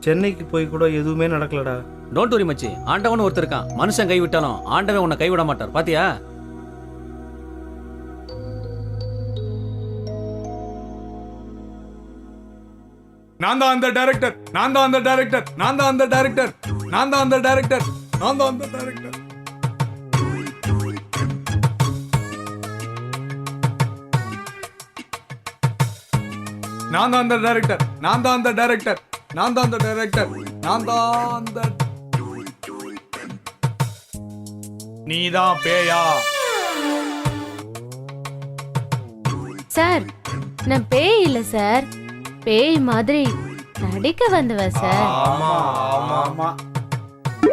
சென்னைக்கு போய் கூட எதுவுமே நடக்கலடா. டோன்ட் வரி மச்சி, ஆண்டவன் ஒருத்தர் இருக்கான். மனுஷன் கைவிட்டாலும் ஆண்டவன் உன்னை கைவிட மாட்டார். பாத்தியா? நான் தான் அந்த டைரக்டர், நான் தான் அந்த டைரக்டர், நான் தான் அந்த டைரக்டர், நான் தான் அந்த டைரக்டர், நான் தான் அந்த டைரக்டர். நான் தான் அந்த டைரக்டர், நான் தான் அந்த டைரக்டர், நான் தான் அந்த டைரக்டர், நான் தான் அந்த. நீதான் பேயா? சார், நான் பேய் இல்ல சார், பேய் மாதிரி நடிக்க வந்தவ சார். ஆமா ஆமா ஆமா,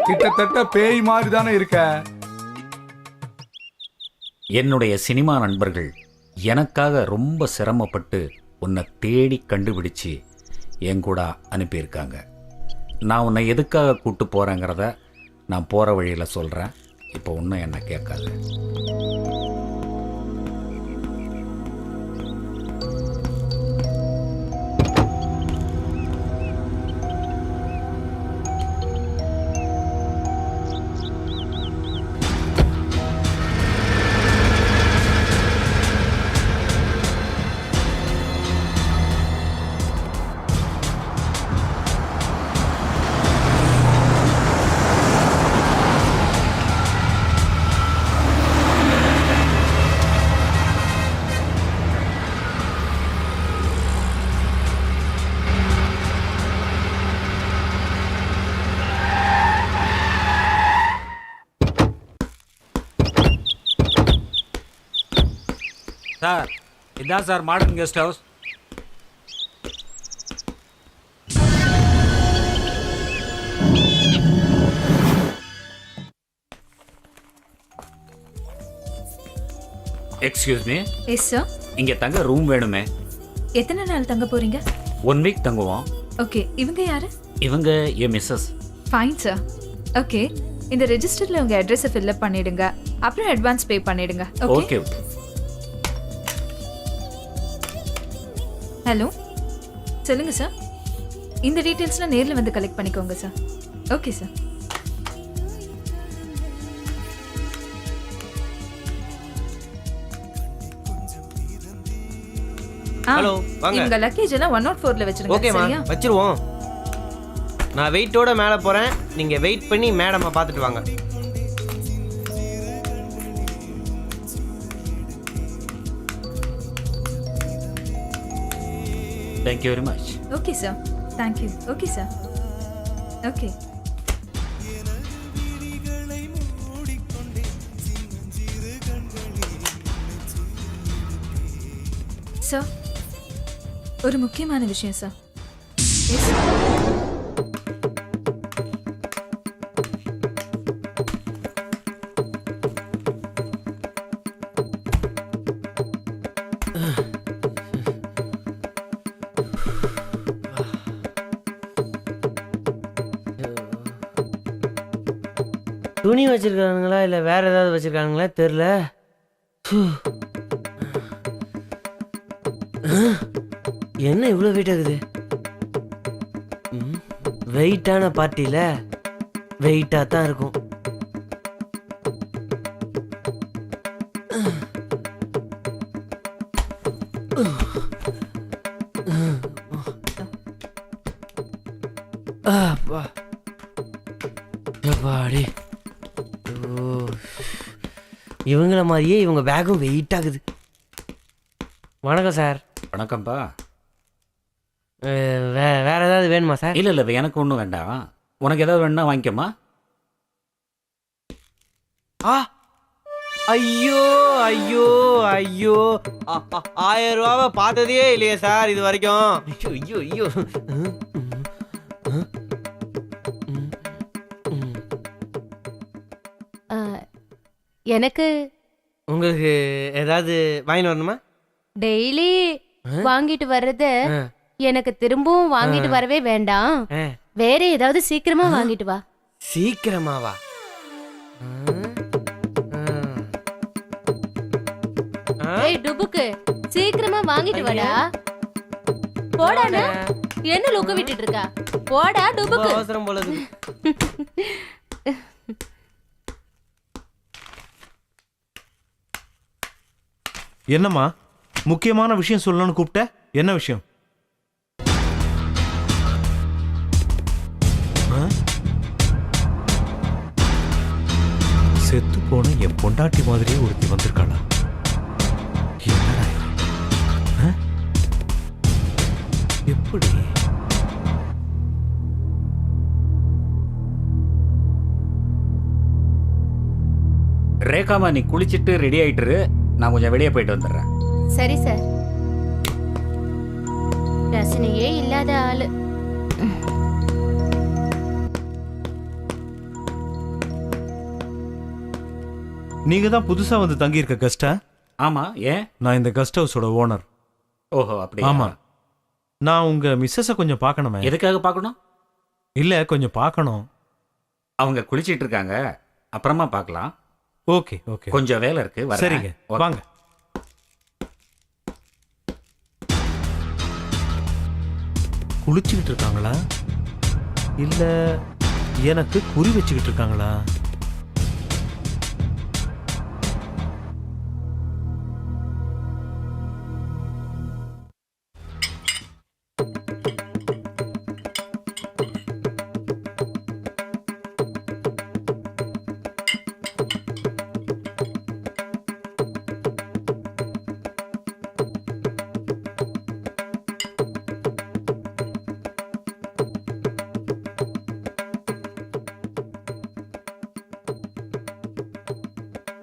கிட்டத்தட்ட பேய் மாதிரி தானே இருக்க. என்னுடைய சினிமா நண்பர்கள் எனக்காக ரொம்ப சிரமப்பட்டு உன்னை தேடி கண்டுபிடிச்சு என் கூட அனுப்பியிருக்காங்க. நான் உன்னை எதுக்காக கூட்டு போகிறேங்கிறத நான் போகிற வழியில் சொல்கிறேன். இப்போ இன்னும் என்ன கேட்காது. சார், இதான் sir modern guest house. Excuse me. Yes sir. இங்கே தங்க ரூம் வேணுமே. எத்தனை நாள் தங்க போறீங்க? 1 வீக் தங்குவோம். ஓகே, இவங்க யாரு? இவங்க என் மிஸ்ஸஸ். Fine sir. ஓகே, இந்த ரெஜிஸ்டர்ல உங்க அட்ரஸை ஃபில் அப் பண்ணிடுங்க. அப்புறம் அட்வான்ஸ் பே பண்ணிடுங்க. ஓகே. ஹலோ, சொல்லுங்க சார். இந்த டீடைல்ஸ்லாம் நேர்ல வந்து கலெக்ட் பண்ணிக்கோங்க சார். Okay sir. ஹலோ, வாங்க. உங்க லக்கேஜ் எல்லாம் 104ல வச்சிருங்க. ஓகேமா, வச்சிருவோம். நான் வெயிட்டோட மேலே போறேன். நீங்க வெயிட் பண்ணி மேடமை பார்த்துட்டு வாங்க. Thank you very much. Okay sir, thank you. Okay sir. Okay. Sir, ஒரு முக்கியமான விஷயம் சார். Yes sir. துணி வச்சிருக்கானுங்களா இல்லை வேற ஏதாவது வச்சிருக்கானுங்களா தெரியல. என்ன இவ்வளோ வெயிட் ஆகுது? வெயிட்டான பார்ட்டியில் வெயிட்டாக தான் இருக்கும். இவங்கள மாதிரியே இவங்க பேக்கும் வெயிட் ஆகுது. வணக்கம் சார். வணக்கம்ப்பா. வேற ஏதாவது வேணுமா சார்? இல்லை இல்லை, எனக்கு ஒன்றும் வேண்டாம். உனக்கு ஏதாவது வேணும்னா வாங்கிக்கம்மா. ஆ, ஐயோ ஐயோ ஐயோ, 1000 ரூபாவை பார்த்ததே இல்லையே சார் இது வரைக்கும். ஐயோ ஐயோ. எனக்கு உங்களுக்கு ஏதாவது வாங்கிட்டு வரணுமா? டெய்லி வாங்கிட்டு வர்றத எனக்கு திரும்பவும் வாங்கிட்டு வரவே வேண்டாம். வேற ஏதாவது சீக்கிரமா வாங்கிட்டு வா. சீக்கிரமாவா? ஏய் டுபுக்கு, சீக்கிரமா வாங்கிட்டு வாடா. போடானா என்ன லூக்க விட்டுட்டு இருக்கா? போடா ரொம்ப டுபுக்கு. அவசரம் போல இருக்கு. என்னம்மா முக்கியமான விஷயம் சொல்லணும்னு கூப்பிட்ட? என்ன விஷயம்? ஆ? செத்து போன என் பொண்டாட்டி மாதிரியே ஒருத்தி வந்திருக்காளா? என்னடா இது? ஆ? எப்படி? ரேகாமா நீ குளிச்சிட்டு ரெடி ஆயிட்டுரு, நான் கொஞ்சம் வெளியே போயிட்டு வந்துடுறேன். சரி சார். ரசனையே இல்லாத ஆளு. நீங்க தான் புதுசா வந்து தங்கியிருக்க கெஸ்டா? ஆமா, ஏன்? நான் இந்த கெஸ்ட் ஹவுஸோட ஓனர். ஓஹோ, அப்படி. ஆமா. நான் உங்க மிஸ்ஸஸ கொஞ்சம் பார்க்கணுமே. எதுக்காக பார்க்கணும்? இல்ல கொஞ்சம் பார்க்கணும். அவங்க குளிச்சிட்டு இருக்காங்க, அப்புறமா பார்க்கலாம். Okay okay. கொஞ்சம் வேலை இருக்கு, வரேன். சரிங்க, ஓகே. வாங்க. குளிச்சுக்கிட்டு இருக்காங்களா இல்ல எனக்கு குறி வச்சுக்கிட்டு இருக்காங்களா?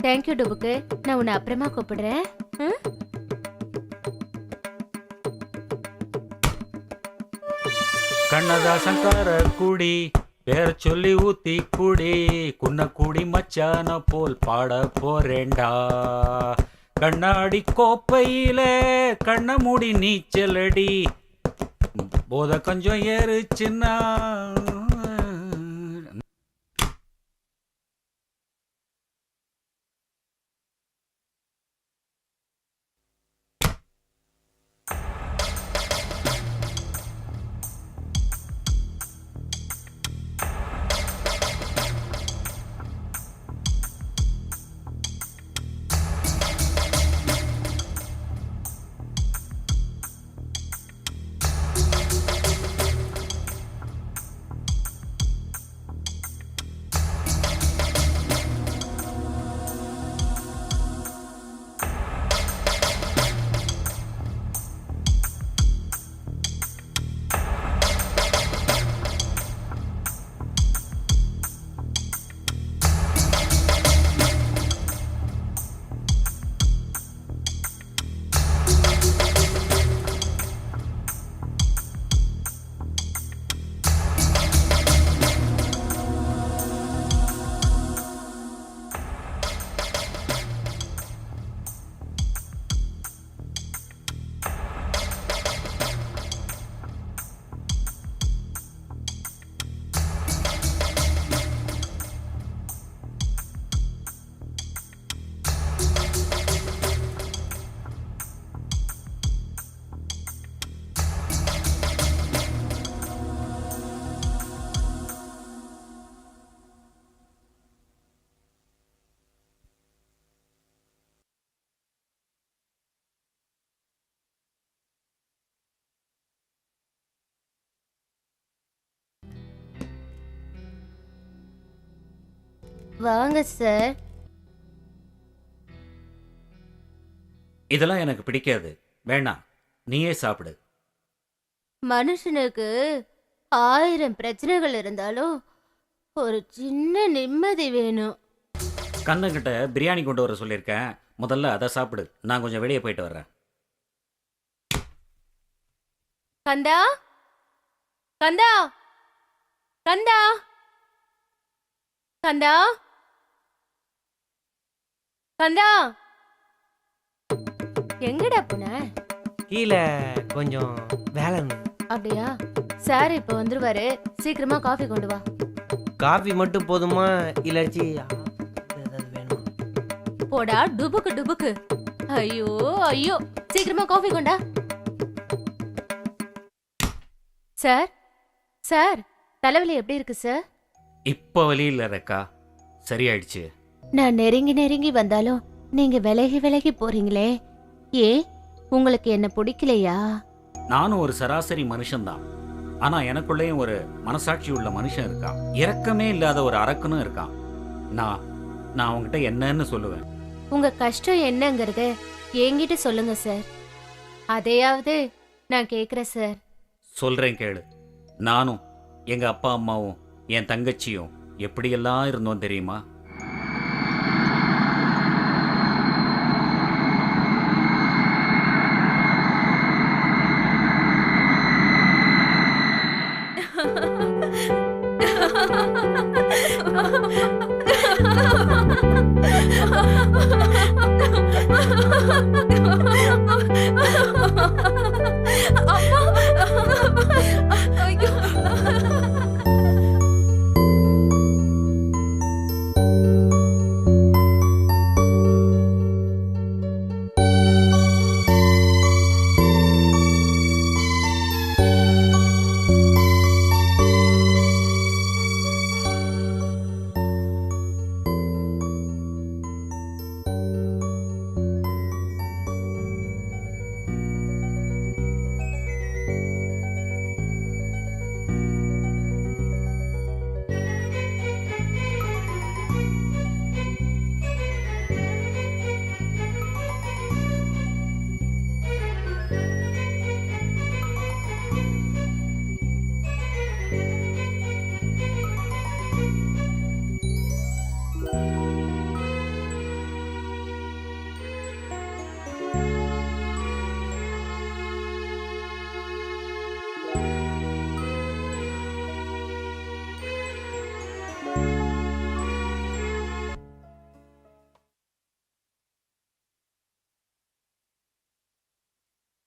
தேங்க்யூ டுபுக்கு. நான் உன்னை அப்புறமா கூப்பிடுறேன். ம்? கண்ணதாசங்கார கூடி பேர் சொல்லி ஊத்தி கூடி குன்ன கூடி மச்சான போல் பாட போறேண்டா. கண்ணாடி கோப்பையில கண்ண மூடி நீச்சலடி, போத கொஞ்சம் ஏறுச்சுன்னா. வாங்க சார். இதெல்லாம் எனக்கு பிடிக்காது, வேணாம், நீயே சாப்பிடு. மனுஷனுக்கு 1000 பிரச்சனைகள் இருந்தாலும் ஒரு சின்ன நிம்மதி வேணும். கண்ணங்கிட்ட பிரியாணி கொண்டு வர சொல்லியிருக்கேன், முதல்ல அதை சாப்பிடு, நான் கொஞ்சம் வெளியே போயிட்டு வர்றேன். கந்தா, கந்தா, கந்தா, கந்தா, கந்தா, எங்கடா போன? கீழே கொஞ்சம் வேலை இருந்தது. அப்படியா? சார் இப்ப வந்துருவாரு, சீக்கிரமா காஃபி கொண்டு வா. காஃபி மட்டும் போதுமா இல்லாச்சி ஏதாவது வேணுமா? போடா டுபுக்கு டுபுக்கு. ஐயோ ஐயோ, சீக்கிரமா காஃபி கொண்டா. சார் சார் தலைவலி எப்படி இருக்கு சார்? இப்போ வலி இல்லை ரேக்கா, சரியாயிடுச்சு. நான் நெருங்கி நெருங்கி வந்தாலும் நீங்க விலகி விலகி போறீங்களே, ஏன் உங்களுக்கு என்ன பிடிக்கலையா? நானும் ஒரு சராசரி மனுஷன்தான். ஆனா எனக்குள்ளேயும் ஒரு மனசாட்சி உள்ள மனுஷன் இருக்கான். இரக்கமே இல்லாத ஒரு அரக்கனும் இருக்கான். நான் அவங்ககிட்ட என்னன்னு சொல்லுவேன்? உங்க கஷ்டம் என்னங்கறத என்கிட்ட சொல்லுங்க சார், அதையாவது நான் கேக்குறேன் சார். சொல்றேன் கேளு. நானும் எங்க அப்பா அம்மாவும் என் தங்கச்சியும் எப்படியெல்லாம் இருந்தோம் தெரியுமா?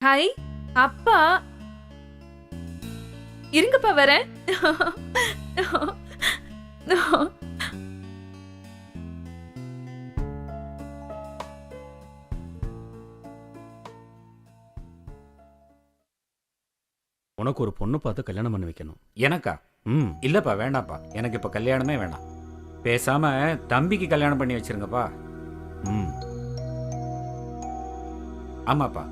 ஹாய் அப்பா, இருங்கப்பா வரேன். உனக்கு ஒரு பொண்ணு பார்த்து கல்யாணம் பண்ணி வைக்கணும். எனக்கா? ம். இல்லப்பா, வேண்டாம்ப்பா. எனக்கு இப்ப கல்யாணமே வேணாம். பேசாம தம்பிக்கு கல்யாணம் பண்ணி வச்சிருங்கப்பா. ம். ஆமாப்பா.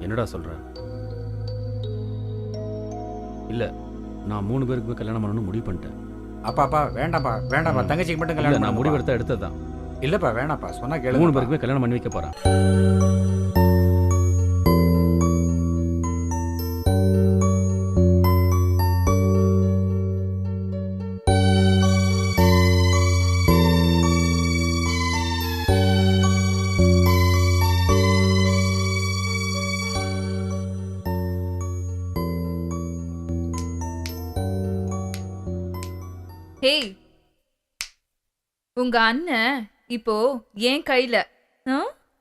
என்னடா சொல்ற? இல்ல, நான் 3 பேருக்கு கல்யாணம் பண்ணணும்னு முடிவு பண்ணிட்டேன். அப்பாப்பா வேண்டாம்ப்பா, வேண்டாம்ப்பா. தங்கச்சிக்கு மட்டும் இல்ல, கல்யாணம் நான் பண்ணுப்பா. முடிவெடுத்தா எடுத்ததுதான். இல்லப்பா, வேணாம்ப்பா. சொன்னா கேளு. 3 பேருக்குமே கல்யாணம் பண்ணி வைக்க போறேன். ஹேய், உங்க அண்ணன் இப்போ என் கையில.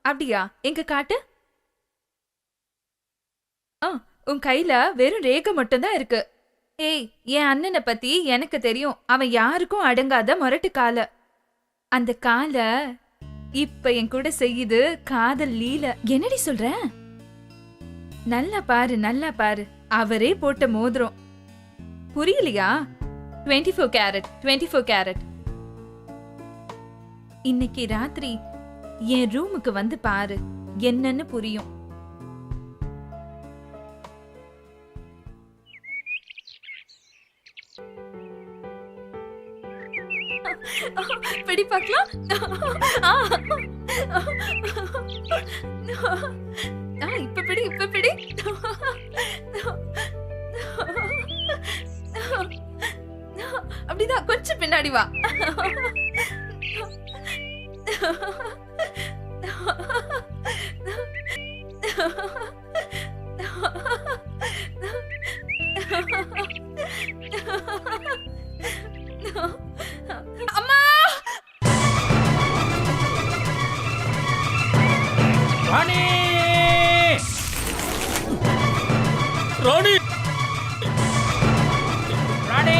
அப்படியா? எங்க காட்டு. உன் கையில வெறும் ரேகை மட்டும்தான் இருக்கு. ஏய், என் அண்ணனை பத்தி எனக்கு தெரியும். அவன் யாருக்கும் அடங்காத முரட்டு கால. அந்த கால இப்ப என் கூட செய்யுது காதல் லீல. என்னடி சொல்ற? நல்லா பாரு, நல்லா பாரு. அவரே போட்ட மோதிரம். புரியலையா? 24 கேரட், 24 கேரட். இன்னைக்கு ராத்திரி என் ரூமுக்கு வந்து பாரு, என்னன்னு புரியும். பிடி பார்க்கலாம். இப்ப பிடி, இப்ப பிடி. அப்படிதான், கொஞ்சம் பின்னாடி வா. அம்மா! ராணி! ராணி! ராணி!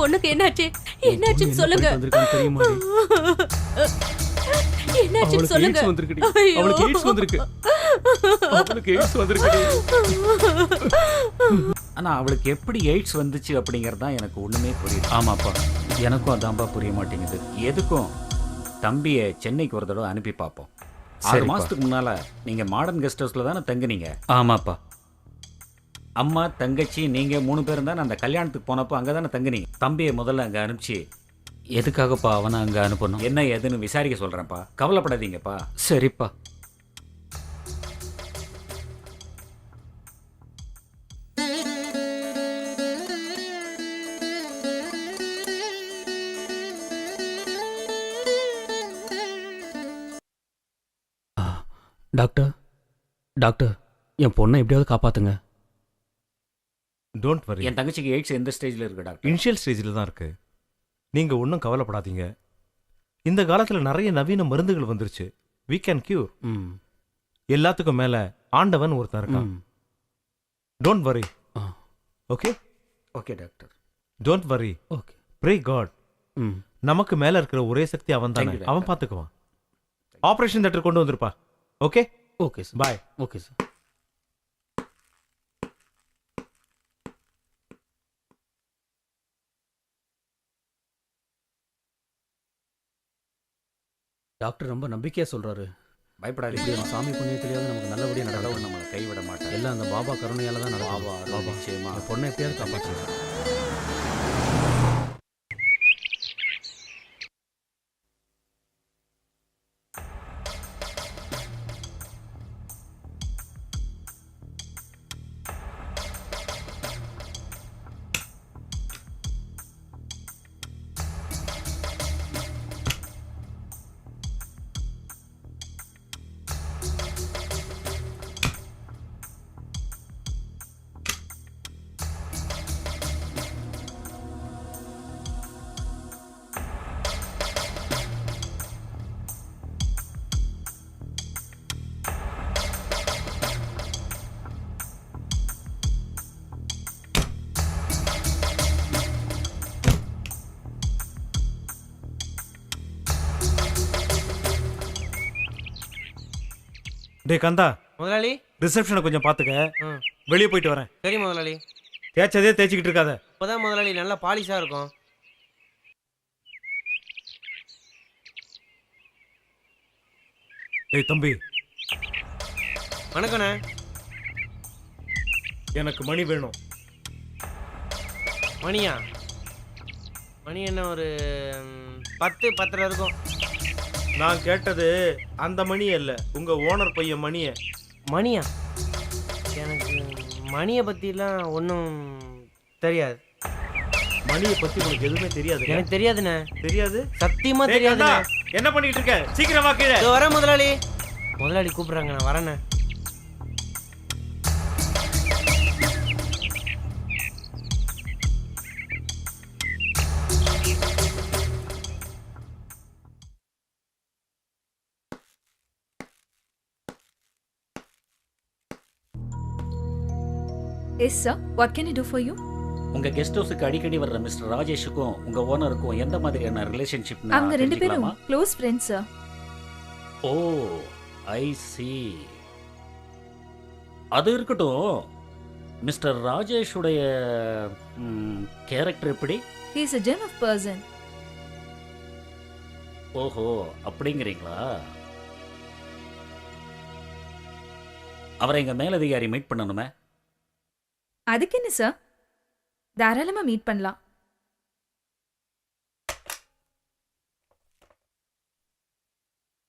பொண்ணுக்கு என்னாச்சு? என்னாச்சுன்னு சொல்லுங்க. என்னாச்சுன்னு சொல்லுங்க. ஐயோ. ஆனா அவளுக்கு எப்படி எய்ட்ஸ் வந்துச்சு அப்படிங்கிறது தான் எனக்கு ஒண்ணுமே புரியுது. ஆமாப்பா, எனக்கும் அதான்பா புரிய மாட்டேங்குது. எதுக்கும் தம்பியை சென்னைக்கு ஒரு தடவை அனுப்பி பார்ப்போம். 6 மாசத்துக்கு முன்னால நீங்க மாடர்ன் கெஸ்ட் ஹவுஸ்ல தானே தங்குனீங்க? ஆமாப்பா. அம்மா, தங்கச்சி, நீங்க 3 பேரும் தானே அந்த கல்யாணத்துக்கு போனப்போ அங்கே தானே தங்குனீங்க. தம்பியை முதல்ல அங்கே அனுப்பிச்சு எதுக்காகப்பா அவனை அங்கே அனுப்பணும்? என்ன ஏதுன்னு விசாரிக்க சொல்கிறேன்ப்பா. கவலைப்படாதீங்கப்பா. சரிப்பா. டாக்டர், டாக்டர், என் பொண்ணை எப்படியாவது காப்பாத்துங்க. Don't worry. என் தங்கச்சிக்கு எய்ட்ஸ் எந்த ஸ்டேஜில் இருக்கு டாக்டர்? இனிஷியல் ஸ்டேஜில் தான் இருக்கு. நீங்க ஒன்றும் கவலைப்படாதீங்க. இந்த காலத்துல நிறைய நவீன மருந்துகள் வந்துருச்சு. we can cure. ம். எல்லாத்துக்கும் மேல ஆண்டவன் ஒருத்தன் இருக்கான். ம். Don't worry. ஆ. Okay, okay doctor. Don't worry. Okay. Pray God. ம். நமக்கு மேல இருக்கிற ஒரே சக்தி அவன் Thank தானே. you, doctor. அவன் பார்த்துக்குவான். ஆபரேஷன் தியேட்டர் கொண்டு வந்திருப்பா. Okay, okay sir. Bye. Okay sir. Doctor ரொம்ப நம்பிக்கையா சொல்றாரு. பயப்படாதீங்க. இப்படி அந்த சாமி புண்ணியத்திலேயாவது நமக்கு நல்லபடியா நடக்கும். கடவுள் நம்மளை கைவிட மாட்டார். எல்லாம் அந்த பாபா கருணையால தான் நடக்கும். பாபா நிச்சயமா. என் பொண்ணை எப்படியாவது காப்பாற்றுங்க. டே கந்தா, முதலாளி. ரிசப்ஷனை கொஞ்சம் பார்த்துக்க. ம். வெளியே போயிட்டு வரேன். சரி முதலாளி. தேய்ச்சதே தேய்ச்சிக்கிட்டு இருக்காத. இப்போதான் முதலாளி நல்லா பாலிஷா இருக்கும். டேய் தம்பி, வணக்கண்ணே. எனக்கு மணி வேணும். மணியா? மணி என்ன ஒரு 10 10:30 இருக்கும். நான் கேட்டது அந்த மணி அல்ல, உங்க ஓனர் பையன் மணிய. மணியா? எனக்கு மணியை பற்றிலாம் ஒன்றும் தெரியாது. மணியை பத்தி உனக்கு எதுவுமே தெரியாது? எனக்கு தெரியாதுண்ணே. தெரியாது? சத்தியமா டேய் கந்தா, தெரியாதுண்ணே. என்ன பண்ணிட்டு இருக்க? சீக்கிரமா கீழே. இதோ வரேன் முதலாளி. முதலாளி கூப்பிடுறாங்க, நான் வரேண்ணே. Yes sir, what can I do for you? உங்க கெஸ்ட் ஹவுஸுக்கு அடிக்கடி வர்ற மிஸ்டர் ராஜேஷுக்கும் உங்க ஓனருக்கும் எந்த மாதிரியான ரிலேஷன்ஷிப்? அவங்க 2 பேரும் க்ளோஸ் ஃப்ரெண்ட்ஸ் சார். ஓ, ஐ சி. அது இருக்கட்டும். மிஸ்டர் ராஜேஷுடைய கேரக்டர் எப்படி? He is a genuine person. ஓஹோ, அப்படிங்கிறீங்களா? அவரை எங்க மேலதிகாரி மீட் பண்ணணுமே. அதுக்கு என்ன சார், தாராளமா மீட் பண்ணலாம்.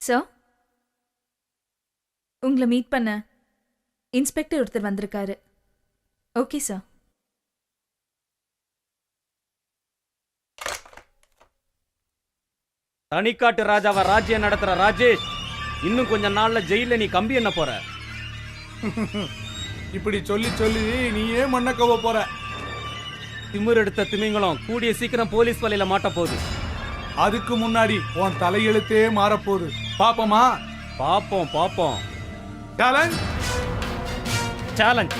சார், உங்களை மீட் பண்ண இன்ஸ்பெக்டர் ஒருத்தர் வந்திருக்காரு. Okay sir. தனிக்காட்டு ராஜாவை ராஜ்யம் நடத்துற ராஜேஷ், இன்னும் கொஞ்ச நாள்ல ஜெயில நீ கம்பி என்ன போற? இப்படி சொல்லி சொல்லி நீயே மண்ண கவ போற. திமிர் எடுத்த திமிங்கலம் கூடிய சீக்கிரம் போலீஸ் வலையில மாட்ட போகுது. அதுக்கு முன்னாடி உன் தலையெழுத்தே மாறப்போகுது. பாப்போமா? பாப்போம் பாப்போம். சேலஞ்ச். சேலஞ்ச்.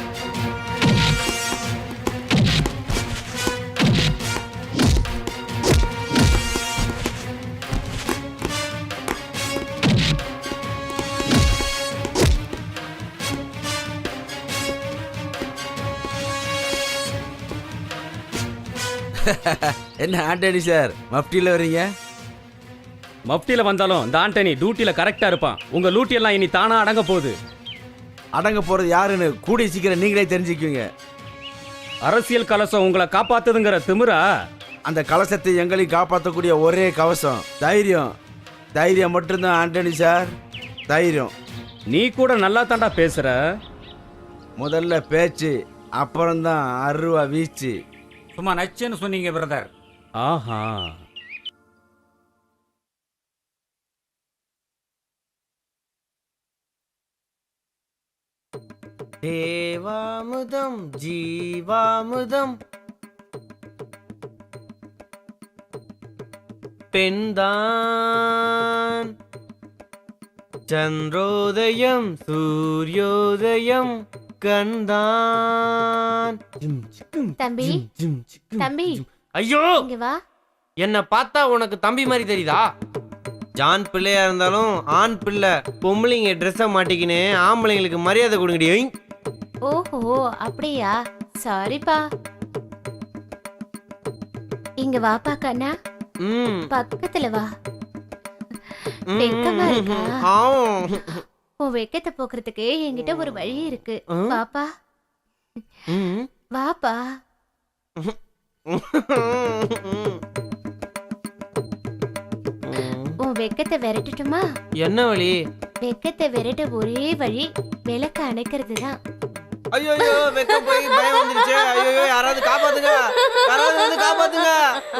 என்ன ஆண்டனி சார் மஃப்டியில் வர்றீங்க? மஃப்டியில வந்தாலும் இந்த ஆண்டனி டியூட்டில கரெக்டா இருப்பான். உங்க லூட்டி எல்லாம் இனி தானா அடங்க போகுது. அடங்க போகிறது யாருன்னு கூடிய சீக்கிரம் நீங்களே தெரிஞ்சுக்குவீங்க. அரசியல் கலசம் உங்களை காப்பாத்துதுங்கிற திமிரா? அந்த கலசத்தை எங்களையும் காப்பாற்றக்கூடிய ஒரே கவசம் தைரியம். தைரியம் மட்டும்தான் ஆண்டனி சார், தைரியம். நீ கூட நல்லா தாண்டா பேசுற. முதல்ல பேச்சு, அப்புறம்தான் அருவா வீச்சு. சும்மா நச்சுன்னு சொன்னீங்க பிரதர். ஆஹா, தேவாமுதம் ஜீவாமுதம் பெண்தான் சந்திரோதயம் சூரியோதயம் கண்தான். தம்பி தம்பி ஐயோ, இங்க வா. என்ன பார்த்தா உனக்கு தம்பி மாதிரி தெரியுதா? ஜான் பிள்ளையா இருந்தாலும் ஆண் பிள்ளை பொம்பளைங்க ட்ரெஸ்ஸை மாட்டிக்கின்னு ஆம்பளைங்களுக்கு மரியாதை கொடுங்கடி. ஓஹோ அப்படியா, சாரிப்பா. இங்க வாப்பா கண்ணா, ம் பக்கத்துல வா. வெக்கமா இருக்கா? உன் வெக்கத்தை போக்குறதுக்கு என்கிட்ட ஒரு வழி இருக்கு. வாப்பா வாப்பா. உன் வெக்கத்தை விரட்டட்டுமா? என்ன வழி? வெக்கத்தை விரட்ட ஒரே வழி விளக்க அணைக்கிறது தான். ஐயோ வெக்க போய் பயம் வந்துருச்சு. ஐயோ யாராவது காப்பாத்துங்க, யாராவது வந்து காப்பாத்துங்க.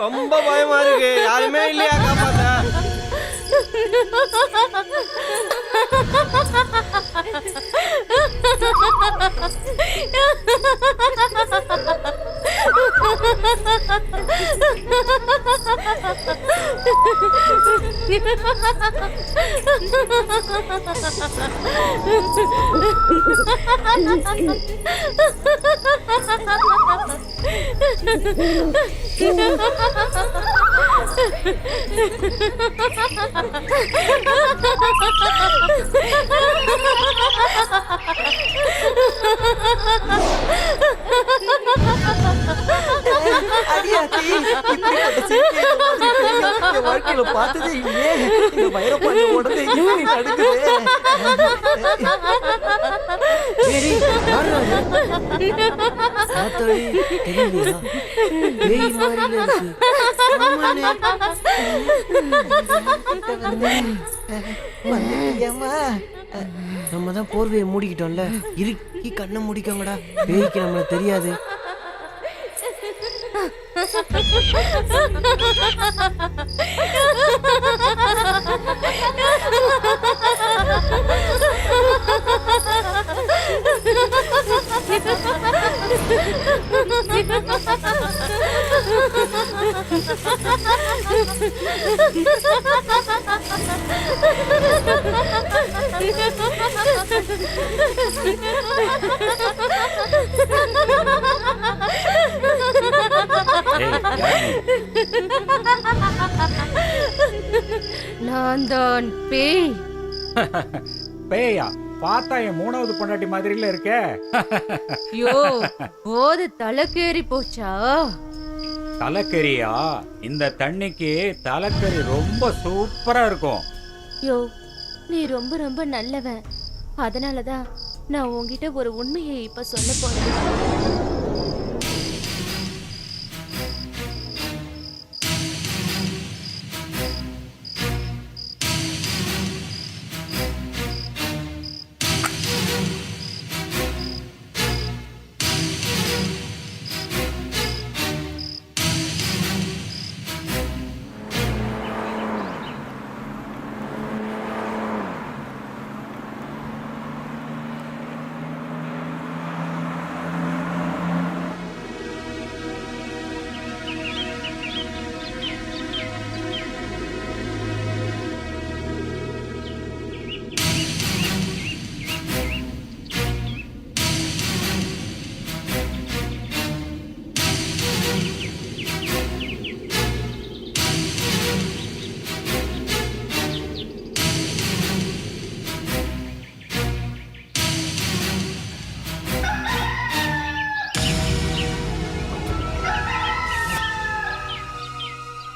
ரொம்ப பயமா இருக்கு. யாருமே இல்லையா காப்பாத்த? வாழ்க்கையில பார்த்ததே இல்லையே. இந்த வைரப்பாண்டி உடனே நடக்குது. நம்ம தான் போர்வையை மூடிக்கிட்டோம்ல, இறுக்கி கண்ணை மூடிக்கோங்கடா. பேய்க்கு நம்மள தெரியாது. நான் தான் பேய். பேயா? பார்த்தா என் மூணாவது பொண்டாட்டி மாதிரில இருக்க. யோ போது தலைக்கேறி போச்சா? தலைக்கறியா? இந்த தண்ணிக்கு தலைக்கறி ரொம்ப சூப்பரா இருக்கும். யோ நீ ரொம்ப ரொம்ப நல்லவன். அதனாலதான் நான் உன்கிட்ட ஒரு உண்மையை இப்ப சொல்ல போறேன்.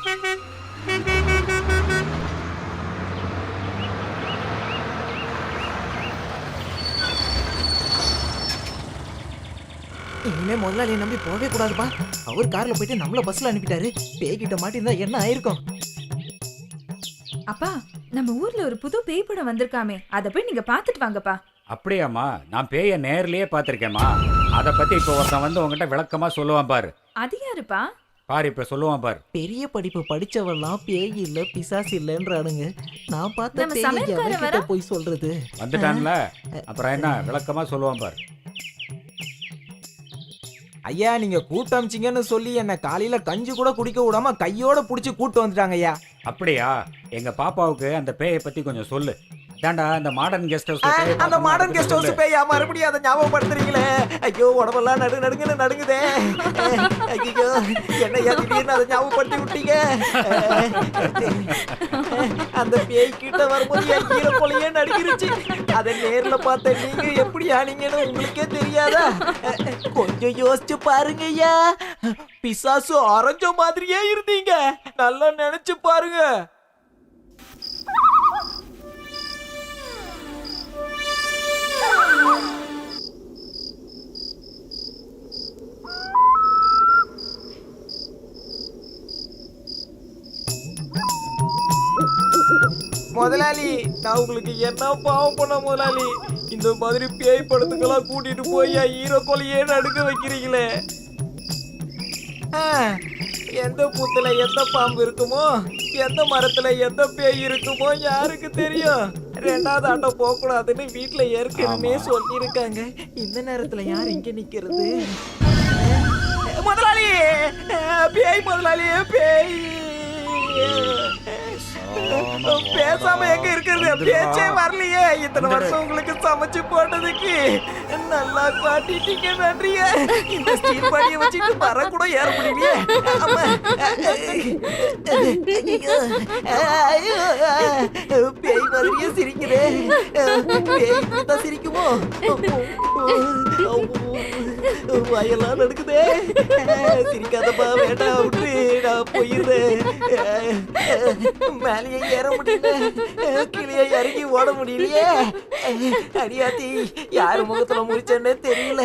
இனிமே முதலாளியை நம்பி போகவே கூடாதுப்பா. அவர் கார்ல போயிட்டு நம்மள பஸ்ல அனுப்பிட்டாரு. பேய்கிட்ட மாட்டிருந்தா என்ன ஆயிருக்கும்? அப்பா, நம்ம ஊர்ல ஒரு புது பேய் படம் வந்திருக்காமே, அத போய் நீங்க பாத்துட்டு வாங்கப்பா. அப்படியாம்மா? நான் பேய நேர்லயே பார்த்திருக்கேம்மா. அதை பத்தி இப்ப ஒருத்தன் வந்து உங்ககிட்ட விளக்கமா சொல்லுவான் பாரு. அது யாருப்பா? பாரு இப்ப சொல்லுவான் பாரு. பெரிய படிப்பு படிச்சவெல்லாம் பேய் இல்ல பிசாசு இல்லன்றானுங்க. நான் பார்த்த நம்ம பேய் சமையல்காரன் எவன்கிட்ட வரா? போய் சொல்றது? வந்துட்டான்ல, அப்புறம் என்ன விளக்கமா சொல்லுவான் பாரு. ஐயா, நீங்க கூட்டு அமிச்சிங்கன்னு சொல்லி என்ன காலையில கஞ்சி கூட குடிக்க விடாம கையோட புடிச்சு கூட்டு வந்துட்டாங்க ஐயா. அப்படியா? எங்க பாப்பாவுக்கு அந்த பேயை பத்தி கொஞ்சம் சொல்லு. அதான்டா அந்த மாடர்ன் கெஸ்ட் ஹவுஸ். அந்த மாடர்ன் கெஸ்ட் ஹவுஸ் பேயா மறுபடியும் அதை ஞாபகப்படுத்துறீங்களே. ஐயோ, உடம்பெல்லாம் நடுங்குன்னு நடுங்குதே. ஐயோ, என்னையா திடீர்னு அதை ஞாபகப்படுத்தி விட்டீங்க. அந்த பேய் கிட்ட வரும்போது என் கீரை போலயே நடுங்கிருச்சு. அதை நேர்ல பார்த்த நீங்க எப்படி ஆனீங்கன்னு உங்களுக்கே தெரியாதா? கொஞ்சம் யோசிச்சு பாருங்க ஐயா. பிசாசு அரைஞ்ச மாதிரியே இருந்தீங்க. நல்லா நினைச்சு பாருங்க. முதலாளி, நான் உங்களுக்கு என்ன பாவம் பண்ண முதலாளி? இந்த மாதிரி பேய் படத்துக்கெல்லாம் கூட்டிட்டு போய் ஹீரோ கொலையே நடுக்க வைக்கிறீங்களே. எந்த புத்துல எந்த பாம்பு இருக்குமோ, எந்த மரத்துல எந்த பேய் இருக்குமோ யாருக்கு தெரியும்? ரெண்டாவது ஆட்டம் போக கூடாதுன்னு வீட்டுல ஏற்கனவே சொல்லியிருக்காங்க. இந்த நேரத்துல யார் இங்க நிக்கிறது? முதலாளி, பேய் முதலாளி, பேய். பேசாம எங்க இருக்கிறது? பேச்சே வரலையே. இத்தனை வருஷம் உங்களுக்கு சமைச்சு போட்டதுக்கு நல்லா காட்டிட்டீங்க. நன்றிய. இந்த ஸ்டீல் பாடியை வச்சுட்டு வர கூட ஏற முடியலையே. பேய் மாதிரியே சிரிக்குதே. பேய் தான் சிரிக்குமோ? வயெல்லாம் நடக்குதே. சிரிக்காதப்பா, வேண்டாம் விட்டு நான் போயிருந்தேன். மேலேயே ஏற முடியல, கீழே இறங்கி ஓட முடியலையே. அடியாத்தி, யாரு முகத்துல முடிச்சேன்னு தெரியல.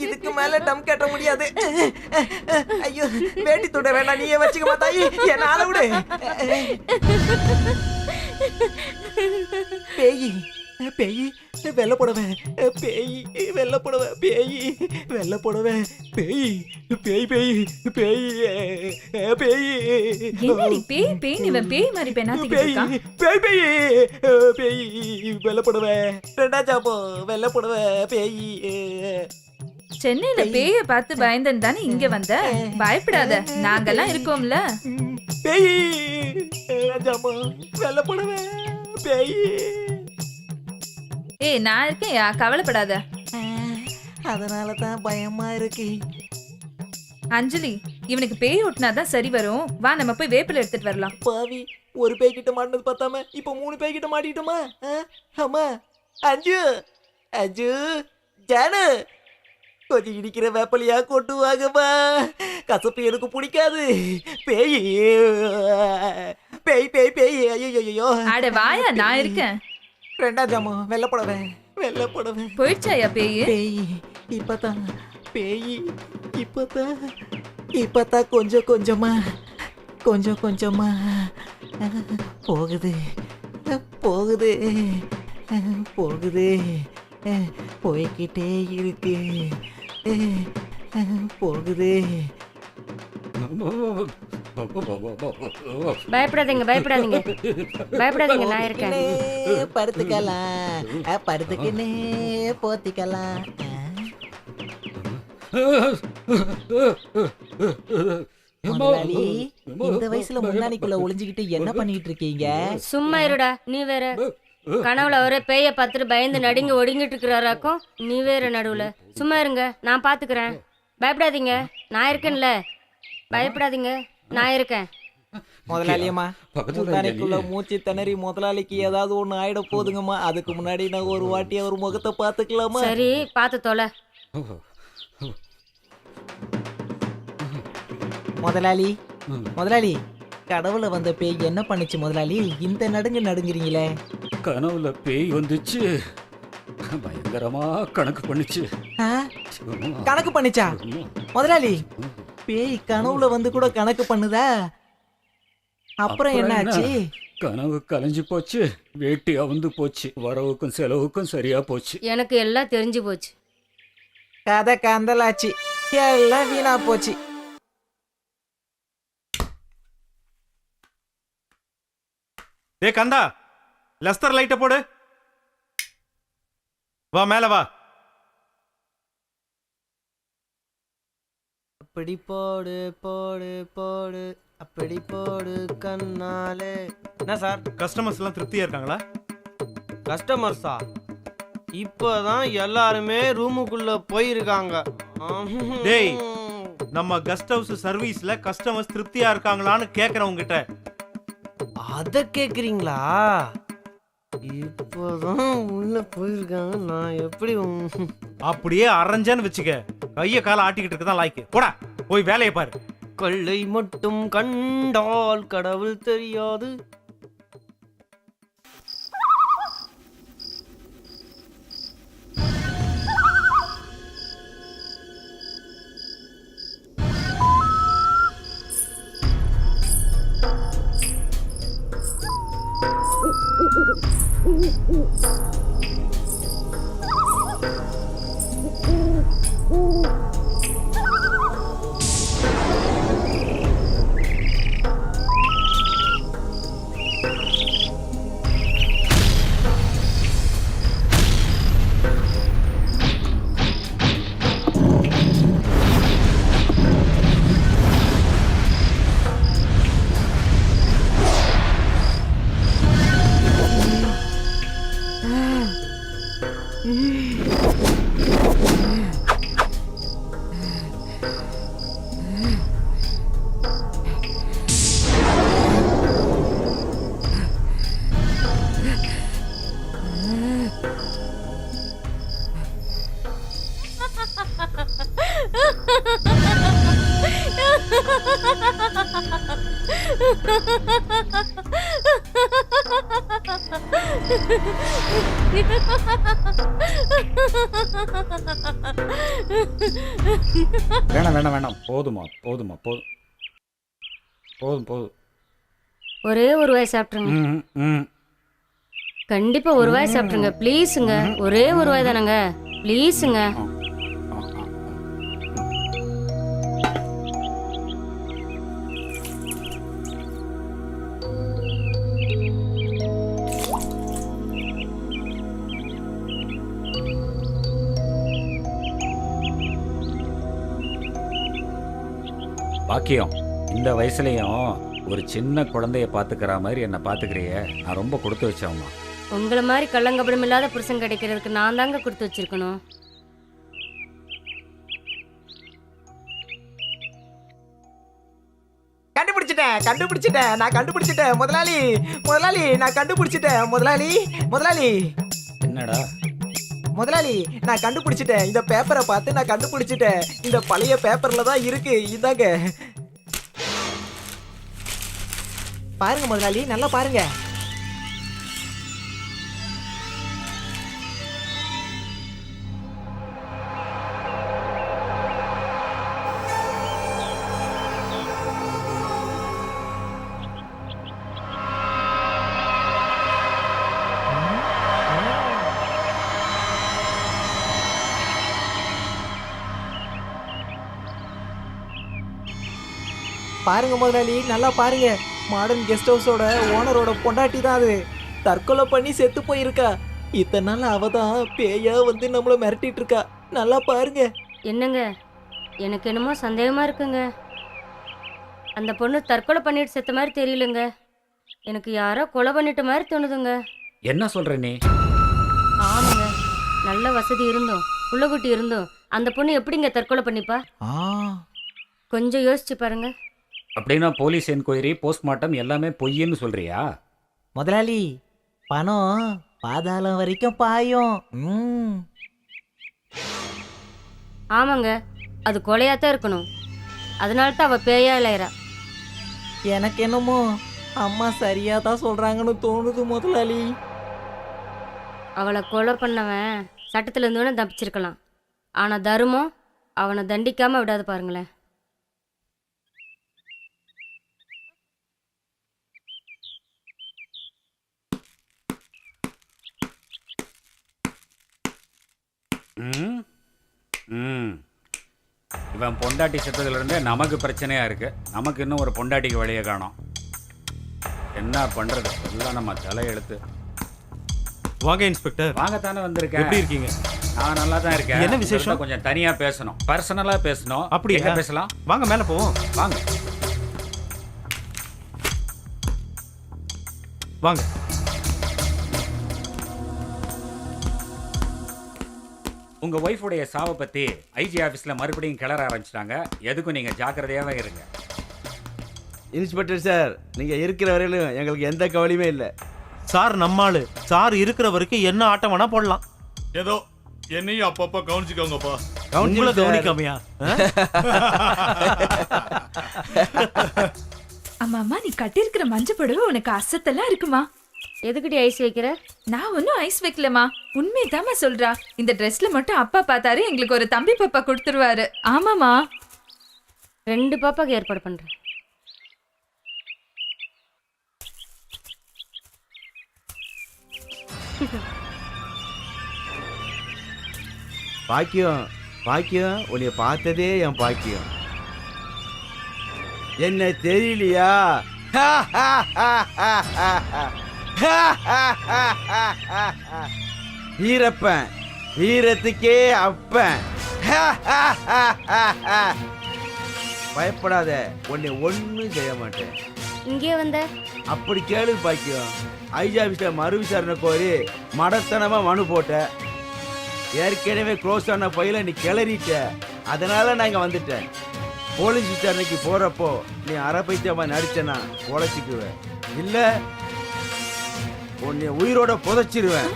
இதுக்கு மேல டம் கட்ட முடியாது. ஐயோ, வேட்டி தொட வேண்டாம், நீயே வச்சுக்க மாத்தாயி, என்னால விடு. பேய் பேய் வெள்ள புடவன், பேய் வெள்ள புடவன், பேய் வெள்ள புடவன், பேய் பேய் பேய் பேய் பேய். என்னடி பேய் பேய் இவன் பேய் மாதிரி பெண்ணாத்திட்டு பேய் இருக்கான். பேய் பேய் பேய் வெள்ள புடவன், ரெண்டா சாப்போ வெள்ள புடவன், பேய். சென்னையில பேய பார்த்து பயந்தன் தானே இங்க வந்த. பயப்படாத, நாங்கெல்லாம் இருக்கோம்ல. பேய் ராஜாமா, வெள்ள புடவன், பேய். ஏய், நான் இருக்கேன்யா, கவலைப்படாத. அதனால தான் பயமா இருக்கு. அஞ்சலி, இவனுக்கு பேய் ஓட்டினாதான் சரி வரும். வா, நம்ம போய் வேப்பில எடுத்துட்டு வரலாம். பாவி, ஒரு பேய் கிட்ட மாட்டினது பார்த்தாம இப்ப 3 பேய் கிட்ட மாட்டிட்டோமா? ஆமா. அஞ்சு அஞ்சு ஜானு, கொஞ்சம் இடிக்கிற வேப்பலையா கொண்டு வாங்கம்மா. கசப்பு எனக்கு பிடிக்காது. பேய் பேய் பேய் பேய். ஐயோ, அட வாயா, நான் இருக்கேன். ரெண்டா ஜாமோ, வெள்ள புடவை வெள்ள புடவை. போயிடுச்சாயா பேய்? பேய் இப்பதான், பேய் இப்பதான் கொஞ்சம் கொஞ்சமா போகுது போகுது போகுது, போய்கிட்டே இருக்கு, போகுது. பயப்படாதீங்க பயப்படாதீங்க பயப்படாதீங்க, நான் இருக்கேன். படுத்துக்கலாம், படுத்துக்கினே போத்திக்கலாம். முதலாளி, இந்த வயசுல முன்னாடிக்குள்ள ஒளிஞ்சுக்கிட்டு என்ன பண்ணிட்டு இருக்கீங்க? சும்மா இருடா, நீ வேற. கனவுல அவரே பேய பார்த்துட்டு பயந்து நடுங்கி ஒடுங்கிட்டு இருக்கிறாராக்கும், நீ வேற நடுவுல. சும்மா இருங்க, நான் பாத்துக்கிறேன். பயப்படாதீங்க, நான் இருக்கேன்ல. பயப்படாதீங்க, நான் இருக்கேன். முதலாளியம்மா, முந்தானைக்குள்ள மூச்சு திணறி முதலாளிக்கு ஏதாவது ஒண்ணு ஆயிட போதுங்கம்மா. அதுக்கு முன்னாடி நான் ஒரு வாட்டி அவர் முகத்தை பாத்துக்கலாமா? சரி, பாத்து தொலை. முதலாளி, முதலாளி கடவுள வந்த பேய் என்ன பண்ணுச்சு முதலாளி? இந்த நடுங்குறீங்களே. கனவுல பேய் வந்துச்சு, பயங்கரமா கணக்கு பண்ணுச்சு. ஆ? கணக்கு பண்ணுச்சா முதலாளி? பேய் கனவுல வந்து கூட கணக்கு பண்ணுதா? அப்புறம் என்ன ஆச்சு? கனவு கலைஞ்சு போச்சு, வேட்டி அவுந்து போச்சு, வரவுக்கும் செலவுக்கும் சரியா போச்சு. எனக்கு எல்லாம் தெரிஞ்சு போச்சு. கதை கந்தலாச்சு, எல்லாம் வீணா போச்சு. டேய் கந்தா, லெஸ்டர் லைட்டை போடு. வா மேல வா. அப்படி போடு போடு போடு, அப்படி போடு கண்ணாலே. என்ன சார், கஸ்டமர்ஸ் எல்லாம் திருப்தியா இருக்காங்களா? கஸ்டமர்ஸா? இப்பதான் எல்லாருமே ரூமுக்குள்ள போயிருக்காங்க. டேய், நம்ம கெஸ்ட் ஹவுஸ் சர்வீஸ்ல கஸ்டமர்ஸ் திருப்தியா இருக்காங்களான்னு கேக்குறேன் உங்ககிட்ட. அத கேக்குறீங்களா? இப்பதான் உள்ள போயிருக்காங்க, நான் எப்படி அப்படியே அரைஞ்சேன்னு வச்சுக்க, கைய கால ஆட்டிக்கிட்டு இருக்கதான் லாய்க்கு. போடா போய் வேலையை பாரு. கொள்ளை மட்டும் கண்டால் கடவுள் தெரியாது. வேணாம், போதுமா போதும். ஒரே ஒரு வாய் சாப்பிட்ருங்க. கண்டிப்பா ஒரு வாய் சாப்பிட்ருங்க ப்ளீஸுங்க. ஒரே ஒரு வாய் தானங்க, ப்ளீஸுங்க. பாக்கியம், இந்த வயசுலயும் ஒரு சின்ன குழந்தைய பாத்துக்கிற மாதிரி என்ன பாத்துக்கிறிய, நான் ரொம்ப கொடுத்து வச்சேம்மா. உங்களை மாதிரி கள்ளங்கபடம் இல்லாத புருஷன் கிடைக்கிறதுக்கு நான் தாங்க கொடுத்து வச்சிருக்கணும். கண்டுபிடிச்சிட்டேன், நான் கண்டுபிடிச்சிட்டேன் முதலாளி. நான் கண்டுபிடிச்சிட்டேன் முதலாளி. என்னடா முதலாளி, நான் கண்டுபிடிச்சிட்டேன். இந்த பேப்பரை பார்த்து நான் கண்டுபிடிச்சிட்டேன். இந்த பழைய பேப்பர்ல தான் இருக்கு, இதாங்க பாருங்க முதலாளி, நல்லா பாருங்க. பாருங்க முதலாளி, நல்லா பாருங்க. மாடர்ன் கெஸ்ட் ஹவுஸோட ஓனரோட பொண்டாட்டி தான் அது. தற்கொலை பண்ணி செத்து போயிருக்கா. இத்தனை நாள் அவ தான் பேயா வந்து நம்மள மிரட்டிட்டு இருக்கா. நல்லா பாருங்க. என்னங்க, எனக்கு என்னமோ சந்தேகமா இருக்குங்க. அந்த பொண்ணு தற்கொலை பண்ணிட்டு செத்த மாதிரி தெரியலங்க. எனக்கு யாரோ கொலை பண்ணிட்ட மாதிரி தோணுதுங்க. என்ன சொல்ற நீ? ஆமாங்க, நல்ல வசதி இருந்தோம், புள்ளக்குட்டி இருந்தோம், அந்த பொண்ணு எப்படிங்க தற்கொலை பண்ணிப்பா? கொஞ்சம் யோசிச்சு பாருங்க. அப்படின்னா போலீஸ் என்கொயரி, போஸ்ட்மார்ட்டம் எல்லாமே பொய்ன்னு சொல்றியா? முதலாளி, பணம் பாதாளம் வரைக்கும் பாயும். ஆமாங்க, அது கொலையாத்தான் இருக்கணும். அதனால தான் அவ பேயா இளையரா. எனக்கு என்னமோ அம்மா சரியா தான் சொல்றாங்கன்னு தோணுது முதலாளி. அவளை கொலை பண்ணவன் சட்டத்துல இருந்தவன தப்பிச்சிருக்கலாம். ஆனா தருமம் அவனை தண்டிக்காம விடாது பாருங்களேன். ம் ம் இவன் பொண்டாட்டி செத்ததுலேருந்தே நமக்கு பிரச்சனையாக இருக்குது. நமக்கு இன்னும் ஒரு பொண்டாட்டிக்கு வழியை காணோம். என்ன பண்ணுறது, எல்லாம் நம்ம தலையெழுத்து. வாங்க இன்ஸ்பெக்டர். வாங்கத்தானே வந்திருக்கேன். எப்படி இருக்கீங்க? நான் நல்லா தான் இருக்கேன். என்ன விசேஷம்? கொஞ்சம் தனியாக பேசணும், பர்சனலாக பேசணும். அப்படி எங்க பேசலாம்? வாங்க மேலே போவோம். வாங்க வாங்க. உங்கள் ஒய்ஃபுடைய சாவை பற்றி ஐஜி ஆஃபீஸில் மறுபடியும் கிளற ஆரம்பிச்சிட்டாங்க. எதுக்கும் நீங்கள் ஜாக்கிரதையாகவே இருங்க. இன்ஸ்பெக்டர் சார், நீங்க இருக்கிற வரையிலும் எங்களுக்கு எந்த கவலையுமே இல்லை சார். நம்மாளு சார் இருக்கிற வரைக்கும் என்ன ஆட்டம் வேணா போடலாம். ஏதோ என்னையும் அப்பப்ப கவனிச்சுக்கோங்கப்பா. உங்களை கவனிக்காமையா? அம்மா, நீ கட்டியிருக்கிற மஞ்சள் புடவை உனக்கு அசத்தெல்லாம் இருக்குமா? எதுக்கிட்ட ஐஸ் வைக்கிற? நான் ஒன்னும் ஐஸ் வைக்கலமா, உண்மைதாம்மா சொல்றா. இந்த ட்ரெஸ்ல மட்டும் அப்பா பார்த்தாரு எங்களுக்கு ஒரு தம்பி பாப்பா கொடுத்துருவாரு. ஆமாமா, 2 பாப்பாக்கு ஏற்பாடு பண்றேன். பாக்கியம் பாக்கியம், உன்னைய பார்த்ததே என் பாக்கியம். என்ன தெரியலையா? வீரப்பன், வீரத்துக்கே அப்பன். பயப்படாத, உன்னை ஒன்னும் செய்ய மாட்டேன். இங்கே வந்த அப்படி கேளு பாக்கியம். ஐஜி ஆபீஸ்ல மறு விசாரணை கோரி மடத்தனமா மனு போட்ட. ஏற்கனவே க்ளோஸ் ஆன பையில நீ கிளறிட்ட. அதனால நான் இங்க வந்துட்டேன். போலீஸ் விசாரணைக்கு போறப்போ நீ அரைப்பைத்தியமா நடிச்சனா பொழைச்சிக்குவேன், இல்ல உன்னை உயிரோட புதைச்சிருவேன்.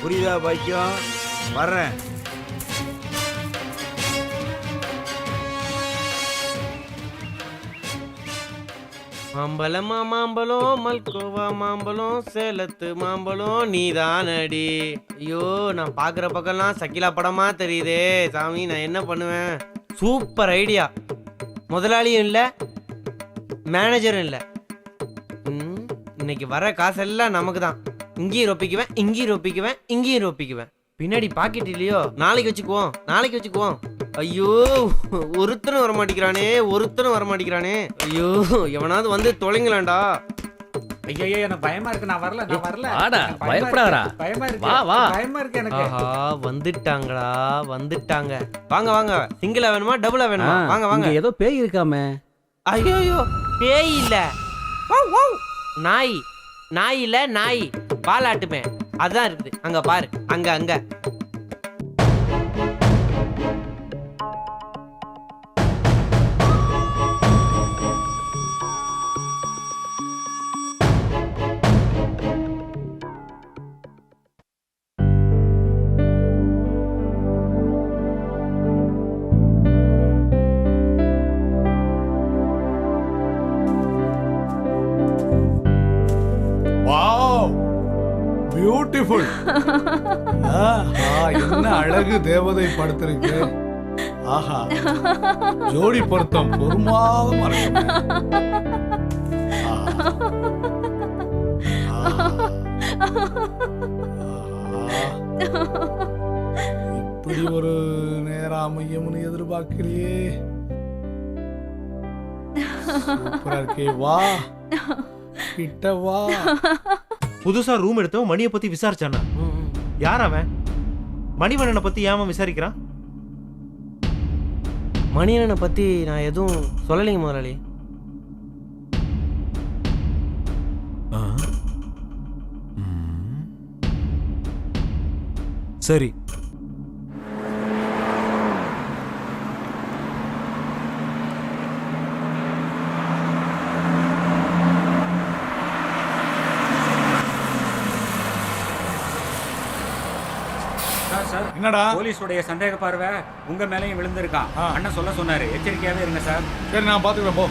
புரியுதா பாக்கியம்? வர்றேன். மாம்பழமா மாம்பழம், மல்கோவா மாம்பழம், சேலத்து மாம்பழம் நீதானடி. ஐயோ, நான் பாக்குற பக்கம்லாம் சக்கிலா படமா தெரியுதே சாமி. நான் என்ன பண்ணுவேன்? Super idea. முதலாளியும் இல்லை, மேனேஜரும் இல்லை. இன்னைக்கு வர காசெல்லாம் நமக்கு தான். இங்கேயும் ரொப்பிக்குவேன், இங்கேயும் ரொப்பிக்குவேன், இங்கேயும் ரொப்பிக்குவேன். பின்னாடி பாக்கெட் இல்லையோ, நாளைக்கு வச்சுக்குவோம், நாளைக்கு வச்சுக்குவோம். ஐயோ, ஒருத்தனும் வரமாட்டேங்கிறானே, ஒருத்தனும் வரமாட்டேங்கிறானே. ஐயோ, எவனாவது வந்து தொலைங்களாண்டா. ஐயோ, எனக்கு பயமா இருக்கு. நான் வரல, நான் வரல. வாடா, பயப்படாதடா. பயமா இருக்கு. வா வா. பயமா இருக்கு எனக்கு. ஆஹா, வந்துட்டாங்கடா, வந்துட்டாங்க. வாங்க வாங்க. சிங்கிளா வேணுமா, டபுளா வேணுமா? வாங்க வாங்க. இங்க ஏதோ பேய் இருக்காமே. ஐயோ, பேய் இல்ல, நாய். நாய் இல்ல, நாய் பாலாட்டுமே, அதான் இருக்குது. அங்க பாரு, அங்க அங்க. பியூட்டிஃபுல். என்ன அழகு தேவதை படுத்திருக்கு. ஆஹா, ஜோடி பொருத்தம் பொறுமாதமா இருக்கு. இப்படி ஒரு நேரம் அமையும்னு எதிர்பார்க்கலையே. சூப்பரா இருக்கே. வா கிட்ட வா. புதுசா ரூம் எடுத்தவன் மணியை பத்தி விசாரிச்சானா? யார் அவன்? மணிவண்ணனை பத்தி ஏன் விசாரிக்கிறான்? மணியனை பத்தி நான் எதுவும் சொல்லலைங்க முதலாளி. சரி, என்னடா? போலீஸுடைய சந்தேக பார்வை உங்க மேலையும் விழுந்திருக்கான். அண்ணன் சொல்ல சொன்னாரு, எச்சரிக்கையாவே இருங்க சார். சரி, நான் பாத்துக்கிறேன். போ.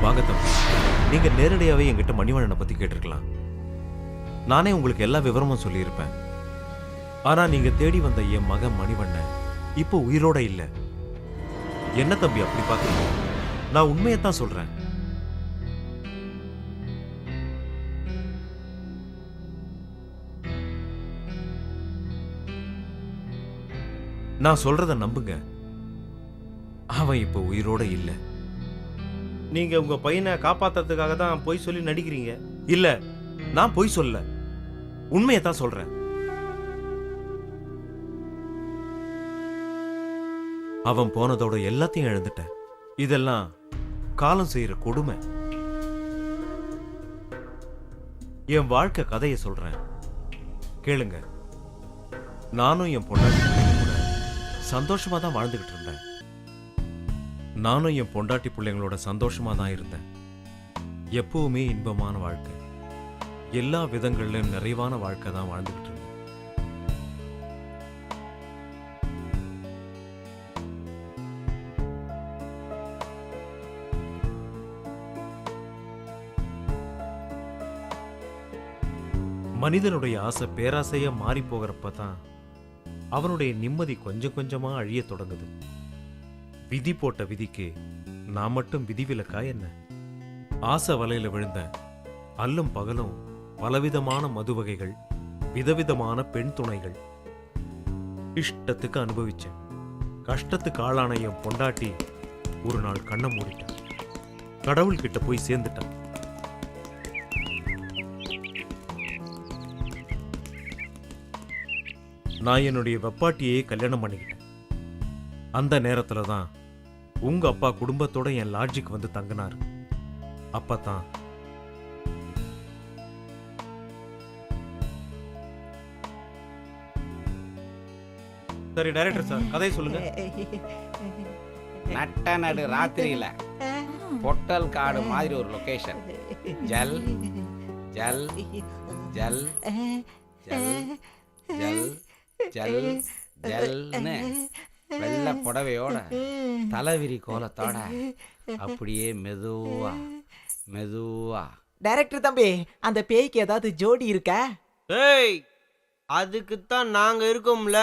வாங்க தம்பி, நீங்க நேரடியாவே என்கிட்ட மணிவண்ணனை பத்தி கேட்டிருக்கலாம். நானே உங்களுக்கு எல்லா விவரமும் சொல்லியிருப்பேன். ஆனா நீங்க தேடி வந்த என் மகன் மணிவண்ணன் இப்போ உயிரோட இல்ல. என்ன தம்பி அப்படி பாக்குறீங்க? நான் உண்மையத்தான் சொல்றேன். நான் சொல்றத நம்புங்க. அவன் இப்போ உயிரோட இல்ல. நீங்க உங்க பையனை காப்பாத்துறதுக்காக தான் பொய் சொல்லி நடிக்கிறீங்க. இல்ல, நான் பொய் சொல்ல, உண்மையத்தான் சொல்றேன். அவன் போனதோட எல்லாத்தையும் இழந்துட்டேன். இதெல்லாம் காலம் செய்யற கொடுமை. என் வாழ்க்கை கதையை சொல்றேன், கேளுங்க. நானும் என் பொண்டாட்டி பிள்ளைங்க கூட சந்தோஷமா தான் வாழ்ந்துகிட்டு இருந்தேன். நானும் என் பொண்டாட்டி பிள்ளைங்களோட சந்தோஷமா தான் இருந்தேன். எப்பவுமே இன்பமான வாழ்க்கை, எல்லா விதங்களிலும் நிறைவான வாழ்க்கை தான் வாழ்ந்துகிட்டு இருந்தேன். மனிதனுடைய ஆசை பேராசையா மாறி போகிறப்ப தான் அவனுடைய நிம்மதி கொஞ்சம் கொஞ்சமா அழிய தொடங்குது. விதி போட்ட விதிக்கு நான் மட்டும் விதிவிலக்கா என்ன? ஆசை வலையில விழுந்த அல்லும் பகலும் பலவிதமான மது வகைகள், விதவிதமான பெண் துணைகள் இஷ்டத்துக்கு அனுபவிச்சேன். கஷ்டத்துக்கு ஆளான என் பொண்டாட்டி ஒரு நாள் கண்ணை மூடிட்டான். கடவுள் கிட்ட போய் சேர்ந்துட்டான். நான் என்னுடைய வெப்பாட்டியே கல்யாணம் பண்ணிக்கிட்டேன். அந்த நேரத்துல தான் உங்க அப்பா குடும்பத்தோட என் லாட்ஜுக்கு வந்து தங்கினார். அப்பதான் சரி டைரக்டர் சார், கதையை சொல்லுங்க. நட்ட நடு ராத்திரியில பொட்டல் காடு மாதிரி ஒரு லொகேஷன். ஜல் ஜல் ஜல் ஜல் ஜல் ஜல் ஜல்னு வெள்ளை புடவையோட தலைவிரி கோலத்தோட அப்படியே மெதுவா மெதுவா. டைரக்டர் தம்பி, அந்த பேய்க்கு ஏதாவது ஜோடி இருக்கா? ஏய், அதுக்குத்தான் நாங்க இருக்கோம்ல.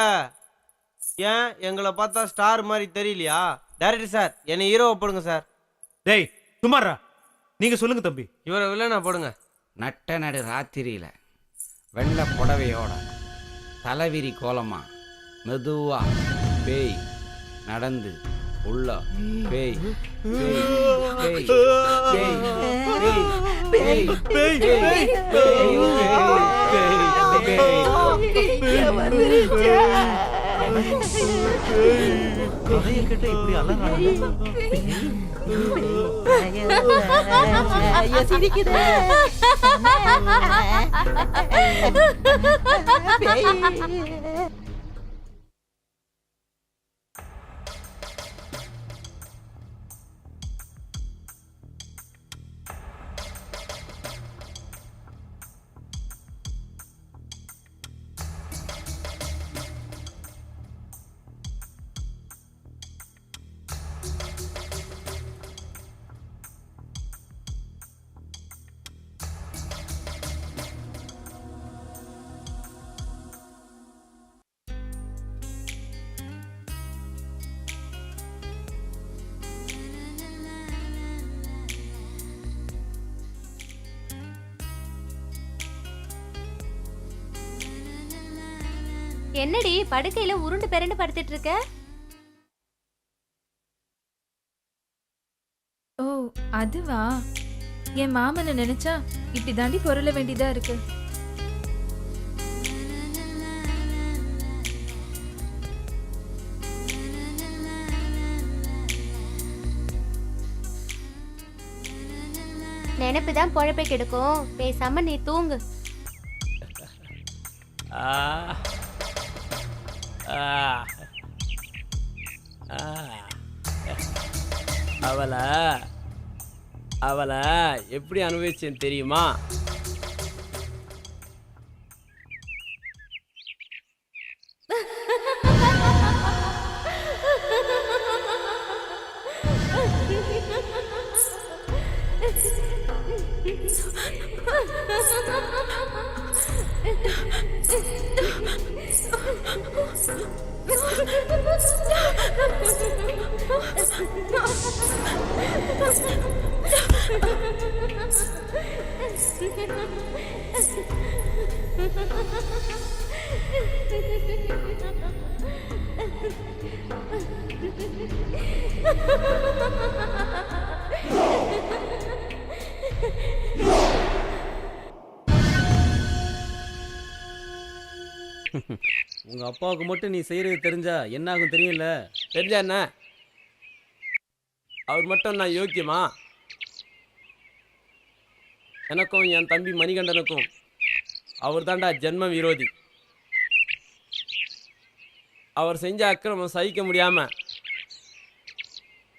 ஏன் எங்களை பார்த்தா ஸ்டார் மாதிரி தெரியலையா? டைரக்டர் சார், என்னை ஹீரோவை போடுங்க சார். டேய் சுமாரா, நீங்க சொல்லுங்க தம்பி. இவரை வில்லனா போடுங்க. நட்ட நடு ராத்திரியில வெள்ளை புடவையோட தலைவிரி கோலமா மெதுவா பேய் நடந்து உள்ள பேய் பேய் பேய் பேய் பேய் பேய் பேய் கதையை கேட்ட இப்படி அலறாங்க. சிரிக்குது. என்னடி படுக்கையில உருண்டு பெரண்டு படுத்துட்டு இருக்க? ஓ அதுவா, என் மாமனை நினைச்சா இப்படி தாண்டி பொருள வேண்டியதா இருக்கு. நினைப்புதான் பொழப்பை கெடுக்கும். பேசாம நீ தூங்கு. அவளை எப்படி அனுபவிச்சேன் தெரியுமா? உங்க அப்பாவுக்கு மட்டும் நீ செய்யறது தெரிஞ்சா என்ன ஆகும் தெரியும்ல? தெரிஞ்சா என்ன? அவர் மட்டும் நான் யோக்கியமா? எனக்கும் என் தம்பி மணிகண்டனுக்கும் அவர் தாண்டா ஜென்ம விரோதி. அவர் செஞ்ச அக்கிரமம் சகிக்க முடியாம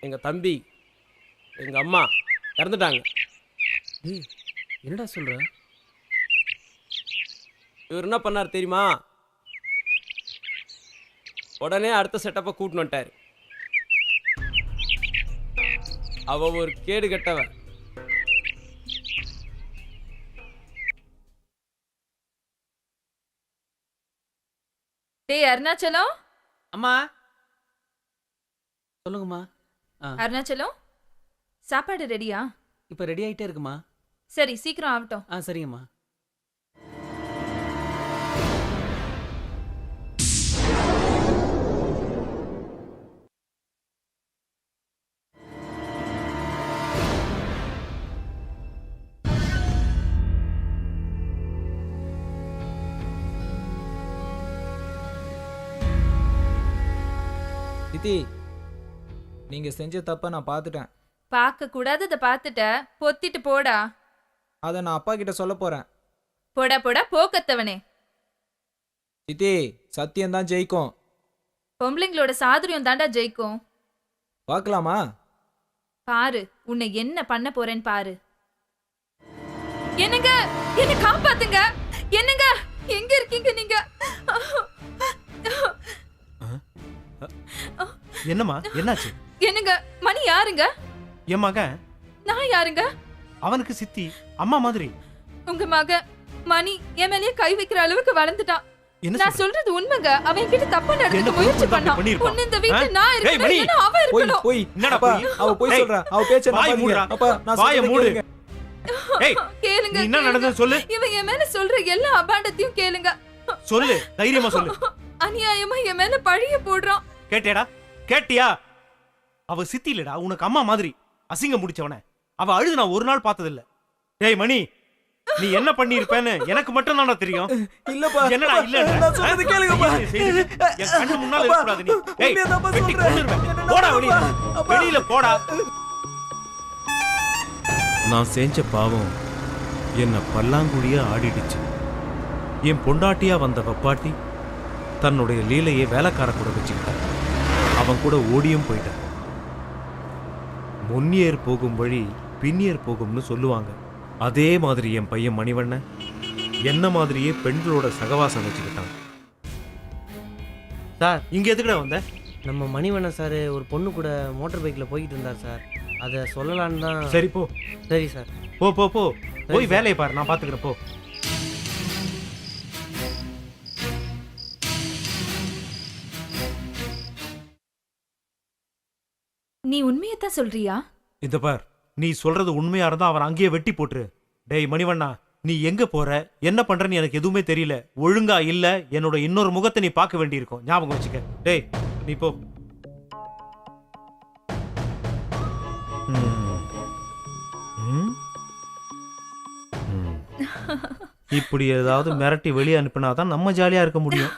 எங்க தம்பி எங்க அம்மா இறந்துட்டாங்க. என்னடா சொல்ற? இவர் என்ன பண்ணார் தெரியுமா? உடனே அடுத்த செட்டப்பை கூட்டின்னு வந்துட்டார். அவ ஒரு கேடு கெட்டவ. டேய் அருணாச்சலம். அம்மா சொல்லுங்கம்மா. அருணாச்சலம், சாப்பாடு ரெடியா? இப்போ ரெடி ஆயிட்டே இருக்குமா? சரி சீக்கிரம் ஆகட்டும். சரிங்கம்மா. சித்தி, நீங்க செஞ்ச தப்ப நான் பார்த்துட்டேன். பார்க்க கூடாததை பார்த்துட்ட, பொத்திட்டு போடா. அதை நான் அப்பா கிட்ட சொல்ல போறேன். போடா போடா போக்கத்தவனே. சித்தி, சத்தியம் தான் ஜெயிக்கும். பொம்பளைங்களோட சாதுரியம் தாண்டா ஜெயிக்கும். பார்க்கலாமா? பாரு உன்னை என்ன பண்ண போறேன்னு பாரு. என்னங்க, என்ன காப்பாத்துங்க. என்னங்க, எங்க இருக்கீங்க நீங்க? என்னம்மா என்னாச்சு? என்னங்க, மணி யாருங்க? என் மகன். நான் யாருங்க? அவனுக்கு சித்தி அம்மா மாதிரி. உங்க மகன் மணி என் மேலேயே கை வைக்கிற அளவுக்கு வளர்ந்துட்டான். என்ன நான் சொல்றது உண்மைங்க. அவன் கிட்ட தப்பா நடந்துக்க முயற்சி பண்ணான். உன்னை இந்த வீட்டுல நான் இருக்கேன், ஏன்னா அவ இருக்கணும். போய் என்னடா போய்? அவ போய் சொல்றா. அவ பேச்ச நம்பாதீங்க. அப்பா நான் வாயை மூடு. ஏய் கேளுங்க. என்ன நடந்தது சொல்லு. இவன் என் மேல சொல்ற எல்லா அபாண்டத்தையும் கேளுங்க. சொல்லு, தைரியமா சொல்லு. அநியாயமா என் மேல பழிய போடுறான். கேட்டியாடா? கேட்டியா? அவ சித்தி இல்லடா, உனக்கு அம்மா மாதிரி. அசிங்க முடிச்சவன. அவ அழுது நான் ஒரு நாள் பார்த்ததில்ல. ஏய் மணி, நீ என்ன பண்ணிருப்பேன்னு எனக்கு மட்டும் தானே தெரியும். இல்லப்பா, என்னடா இல்ல? நான் சொல்றது கேளுங்கப்பா. என் கண்ணு முன்னால இருக்க கூடாது நீ. ஏய் வெட்டி கொன்னுருவேன். போடா வெளிய. வெளியில போடா. நான் செஞ்ச பாவம் என்ன பல்லாங்குழியா ஆடிடுச்சு. என் பொண்டாட்டியா வந்த வப்பாட்டி தன்னுடைய லீலையை வேலைக்கார கூட வச்சுக்கிட்டான். அவன் கூட ஓடியும் போயிட்டான். முன்னியர் போகும் வழி பின்னியர் போகும்னு சொல்லுவாங்க. அதே மாதிரி என் பையன் மணிவண்ணன் என்ன மாதிரியே பெண்களோட சகவாசம் வச்சுக்கிட்டான். சார், இங்க எதுக்குடா வந்த? நம்ம மணிவண்ணன் சார் ஒரு பொண்ணு கூட மோட்டார் பைக்கில் போய்கிட்டு இருந்தார் சார். அதை சொல்லலான்னு தான். சரி போ. சரி சார். போ போ போ. போய் வேலையை பாரு, நான் பாத்துக்கிறேன். போ. நீ உண்மையத்தான் சொல்றியா? இந்த பார், நீ சொல்றது உண்மையா இருந்தா அவன் அங்கேயே வெட்டி போட்டுரு. டேய் மணிவண்ணா, நீ எங்க போற என்ன பண்றன்னு எனக்கு எதுவுமே தெரியல. ஒழுங்கா இல்ல என்னோட இன்னொரு முகத்தை நீ பார்க்க வேண்டியிருக்கும். ஞாபகம் வச்சுக்க. டேய் நீ போ. இப்படி ஏதாவது மிரட்டி வெளியே அனுப்பினாதான் நம்ம ஜாலியா இருக்க முடியும்.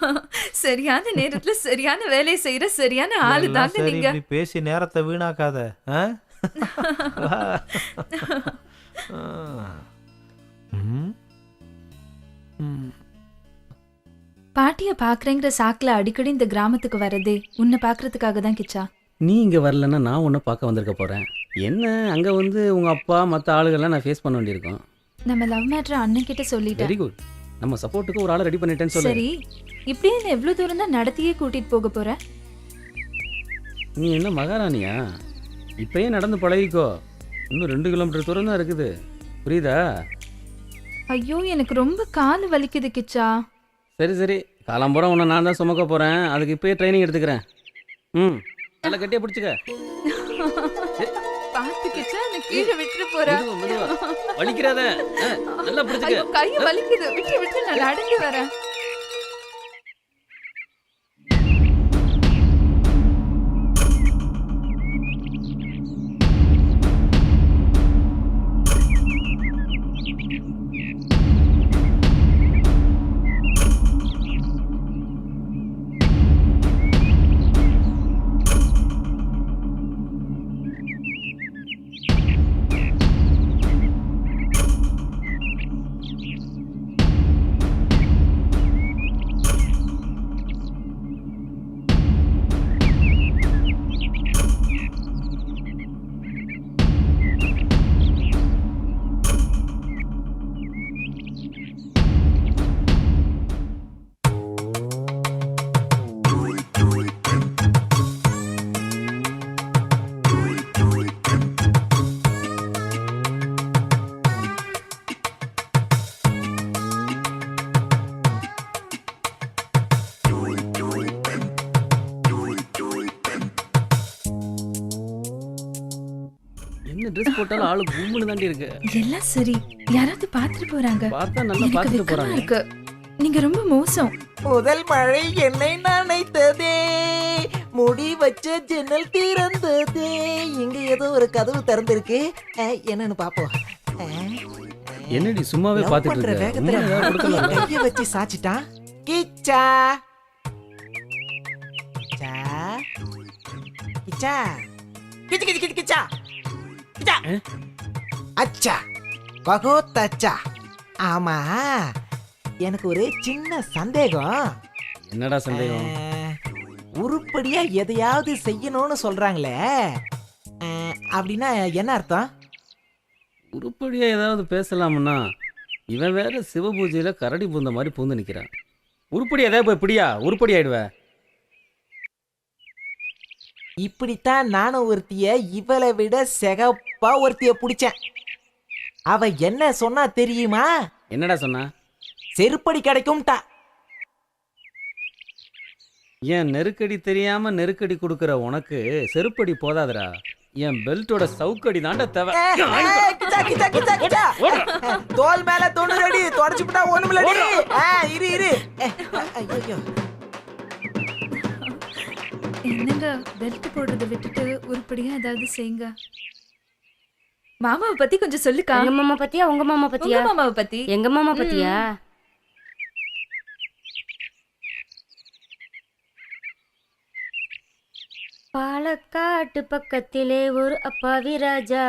சரியான நேரத்துல சரியான வேலையை செய்யற சரியான ஆளு எல்லாம் தாங்க சரி, நீங்க. இப்படி பேசி நேரத்தை வீணாக்காத. ஆ? ம். ம். பாட்டிய பாக்குறேங்கிற சாக்குல அடிக்கடி இந்த கிராமத்துக்கு வரதே உன்னை பாக்குறதுக்காக தான் கிச்சா. நீ இங்கே வரலன்னா நான் உன்னை பார்க்க வந்திருக்க போகிறேன். என்ன அங்கே வந்து உங்கள் அப்பா மற்ற ஆளுகள்லாம் நான் ஃபேஸ் பண்ண வேண்டியிருக்கோம். நம்ம லவ் மேட்டர் அண்ணன் கிட்ட சொல்லிட்டேன். Very good. நம்ம சப்போர்ட்டுக்கு ஒரு ஆளை ரெடி பண்ணிட்டேன்னு சொல்லு. சரி, இப்படியே என்ன எவ்வளவு தூரம் தான் நடத்தியே கூட்டிட்டு போக போற? நீ என்ன மகாராணியா? இப்பயே நடந்து பழகிக்கோ. இன்னும் 2 கிலோமீட்டர் தூரம் தான் இருக்குது. புரியுதா? ஐயோ, எனக்கு ரொம்ப கால் வலிக்குது கிச்சா. சரி சரி, காலம்புறம் உன்னை நான் தான் சுமக்க போகிறேன். அதுக்கு இப்பயே ட்ரைனிங் எடுத்துக்கிறேன். ம், நல்லா கட்டியா பிடிச்சிக்க. பாத்து கிச்சா, நான் கீழே விட்டுட்டு போறேன். மெதுவா, மெதுவா. வலிக்கிறாத. நல்லா பிடிச்சிக்க. ஐயோ, கை வலிக்குது. விட்டு விட்டு நான் நடந்து வரேன். என்ன ட்ரெஸ் போட்டாலும் ஆளு கும்முன்னு தாண்டி இருக்கு. எல்லாம் சரி, யாராவது பாத்துட்டு போறாங்க. பார்த்தா நல்லா எனக்கு பார்த்துட்டு வெக்கமா போறாங்க. இருக்கு. நீங்க ரொம்ப மோசம். முதல் மழை என்னை நனைத்ததே, முடி வச்ச ஜன்னல் திறந்ததே. இங்க ஏதோ ஒரு கதவு திறந்திருக்கு. என்னன்னு பாப்போம். என்னடி சும்மாவே Love பார்த்துட்டு பண்ற இருக்க? வேகத்துல உண்மையா ஏதாவது கொடுக்கலாம்ல? கைய வச்சு சாச்சிட்டான். கிச்சா கிச்சா கிச்சா கிச்சு கிச்சு கிச்சு கிச்சா கிச்சா. அச்சா பகோத் அச்சா. ஆமா, எனக்கு ஒரு சின்ன சந்தேகம். என்னடா சந்தேகம்? உருப்படியா எதையாவது செய்யணும்னு சொல்றாங்களே, அப்படின்னா என்ன அர்த்தம்? உருப்படியா ஏதாவது பேசலாம்னா இவன் வேற சிவபூஜையில கரடி பூந்த மாதிரி பூந்து நிக்கிறான். உருப்படி ஏதாவது போய் பிடியா, உருப்படி ஆயிடுவ. இப்படித்தான் நானும் ஒருத்திய இவளை விட செகப்பா ஒருத்திய பிடிச்சேன். அவ என்ன சொன்னா தெரியுமா? என்னடா சொன்னா? செருப்படி கிடைக்கும்டா. என் நெருக்கடி தெரியாம நெருக்கடி கொடுக்கற உனக்கு செருப்படி போதாதடா. என் பெல்ட்டோட சவுக்கடி தாண்டா தேவை. கிச்சா, கிச்சா, கிச்சா, கிச்சா. தோல் மேல 90 அடி தொடச்சுட்டா ஒண்ணுமில்லடி. இரு இரு. ஐயோ, என்னங்க பெல்ட் போடுறத விட்டுட்டு உருப்படியா ஏதாவது செய்யுங்க. மாமாவை பத்தி கொஞ்சம் சொல்லுக்கா. எங்க மாமா பத்தியா உங்க மாமா பத்தியா? உங்க மாமாவை பத்தி. எங்க மாமா பத்தியா? பாலக்காட்டு பக்கத்திலே ஒரு அப்பாவி ராஜா,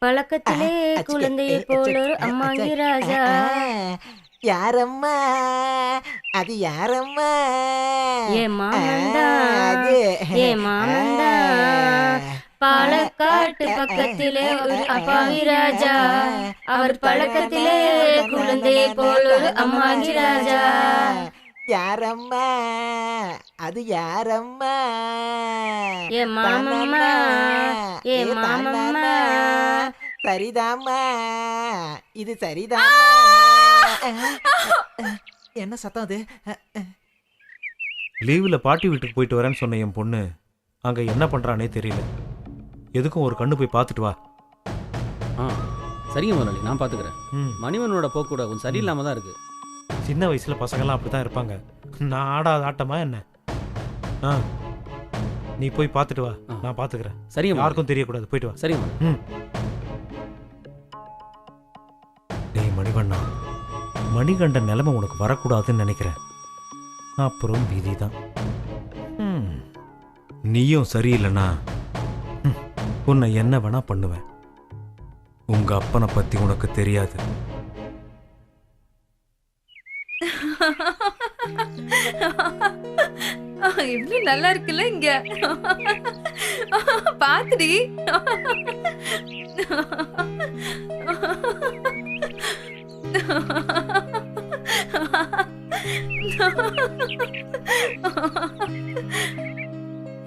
பழக்கத்திலே குழந்தையை போல ஒரு அம்மாங்கி ராஜா. யாரம்மா அது? யாரம்மா? ஏ மாமந்தா, ஏ மாமந்தா, பாலக்காட்டு பக்கத்திலே ஒரு அப்பாவி ராஜா, அவர் பழக்கத்திலே குழந்தையை போல ஒரு அம்மாங்கி ராஜா. யாரம்மா அது? யாரம்மா? ஏ மாமம்மா, ஏ மாமம்மா. சரிதாம்மா, இது சரிதாம்மா. என்ன சத்தம் அது? லீவுல பாட்டி வீட்டுக்கு போயிட்டு வரேன்னு சொன்ன என் பொண்ணு அங்க என்ன பண்றானே தெரியல. எதுக்கும் ஒரு கண்ணு போய் பார்த்துட்டு வா. சரிங்க முதலாளி, நான் பார்த்துக்கிறேன். ம். மணிவனோட போக்கூட கொஞ்சம் சரியில்லாம தான் இருக்கு. சின்ன வயசுல பசங்கெல்லாம் அப்படிதான் இருப்பாங்க. நான் ஆடாத ஆட்டமா என்ன? ஆ, நீ போய் பார்த்துட்டு வா, நான் பார்த்துக்கிறேன். சரிங்க முதலாளி. யாருக்கும் தெரியக்கூடாது, போயிட்டு வா. சரிங்க முதலாளி. ம். டேய் மணிவண்ணா, மணிகண்டன் நிலைமை உனக்கு வரக்கூடாதுன்னு நினைக்கிறேன். அப்புறம் விதி தான். நீயும் சரியில்லைனா உன்னை என்ன வேணா பண்ணுவேன். உங்க அப்பனை பத்தி உனக்கு தெரியாது. இவ்ளோ நல்லா இருக்குல்ல இங்க. பாத்துடி.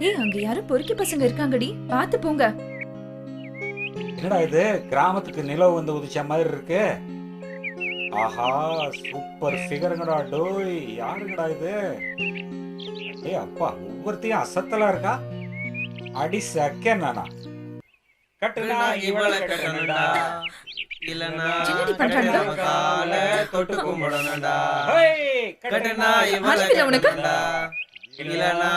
ஏய், அங்க யாரும் பொறுக்கி பசங்க இருக்காங்கடி, பாத்து போங்க. என்னடா இது, கிராமத்துக்கு நிலவு வந்து உதிச்ச மாதிரி இருக்கு. ஆஹா, சூப்பர் ஃபிகருங்கடா. டோய், யாருங்கடா இது? ஏய் அப்பா, ஒவ்வொருத்தையும் அசத்தலா இருக்கா. அடி சக்க நானா கட்டுனா இவள கட்டணும்டா, இல்லனா என்னடி பண்றாங்க? கால தொட்டு கும்பிடணும்டா. ஹேய், கட்டுனா இவள அறிவில்ல உனக்கு? கட்டணும்டா, இல்லனா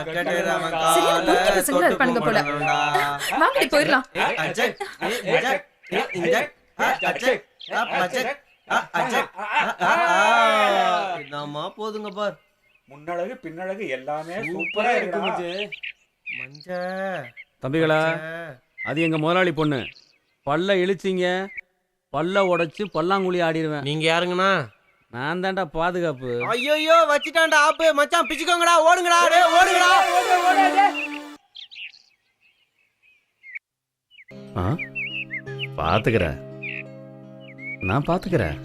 கட்டுறவன் சரியான கால பொறுக்கி பசங்களா தொட்டு இருப்பானுங்க போல. கும்பிடணும்டா. வாங்கடி போயிடலாம். அஜக் இஜக் இஜக் அஜக் அஜக் அஜக். என்னம்மா போதுங்க பார். முன்னழகு பின்னழகு எல்லாமே சூப்பரா இருக்கு மச்சி. மஞ்ச தம்பிகளா, அது எங்க முதலாளி பொண்ணு. பல்ல இழிச்சிங்க, பல்ல உடைச்சு பல்லாங்குழி ஆடிடுவேன். நீங்க யாருங்கண்ணா? நான் தான்டா பாதுகாப்பு. ஐயோ வச்சிட்டான்டா ஆப்பு. மச்சான் பிச்சுக்கோங்கடா, ஓடுங்கடா, டேய் ஓடுங்கடா. ஆ, பாத்துக்கிறேன், நான் பாத்துக்கிறேன்.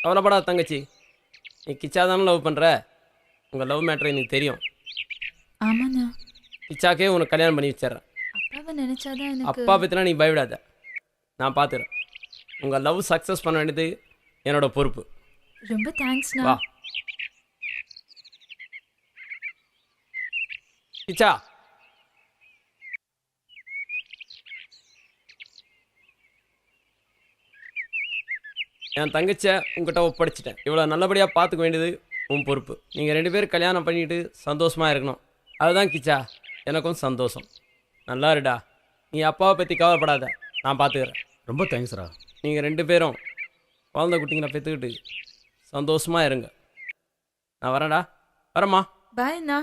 கவலைப்படாத தங்கச்சி, நீ கிச்சா தானே லவ் பண்ணுற. உங்கள் லவ் மேட்ரு எனக்கு தெரியும். ஆமாண்ணா. கிச்சாக்கே உனக்கு கல்யாணம் பண்ணி வச்சிடுறேன். அப்பாவை நினைச்சாதான் எனக்கு. அப்பா பற்றினா நீ பயவிடாத, நான் பார்த்துக்கிறேன். உங்கள் லவ் சக்ஸஸ் பண்ண வேண்டியது என்னோட பொறுப்பு. ரொம்ப தேங்க்ஸ்ண்ணா. வா கிச்சா. என் தங்கச்சியை உங்ககிட்ட ஒப்படைச்சிட்டேன். இவ்வளோ நல்லபடியாக பார்த்துக்க வேண்டியது உன் பொறுப்பு. நீங்கள் 2 பேரும் கல்யாணம் பண்ணிட்டு சந்தோஷமாக இருக்கணும். அதுதான் கிச்சா எனக்கும் சந்தோஷம். நல்லா இருடா. நீ அப்பாவை பற்றி கவலைப்படாத, நான் பார்த்துக்கிறேன். ரொம்ப தேங்க்ஸ்ரா. நீங்கள் 2 பேரும் குழந்தை குட்டிங்களை பெற்றுக்கிட்டு சந்தோஷமாக இருங்க. நான் வரேன்டா. வரேம்மா. பாய் அண்ணா.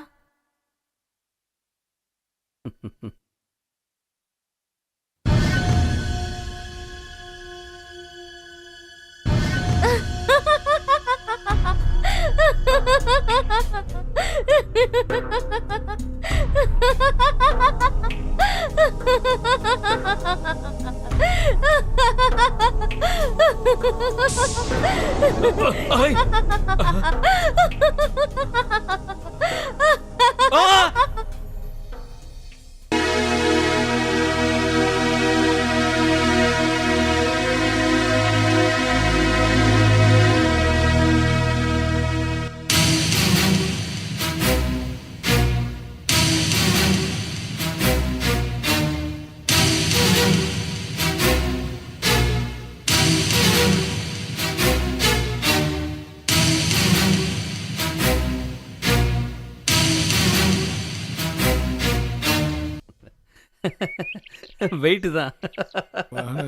வெயிட்டு தான்.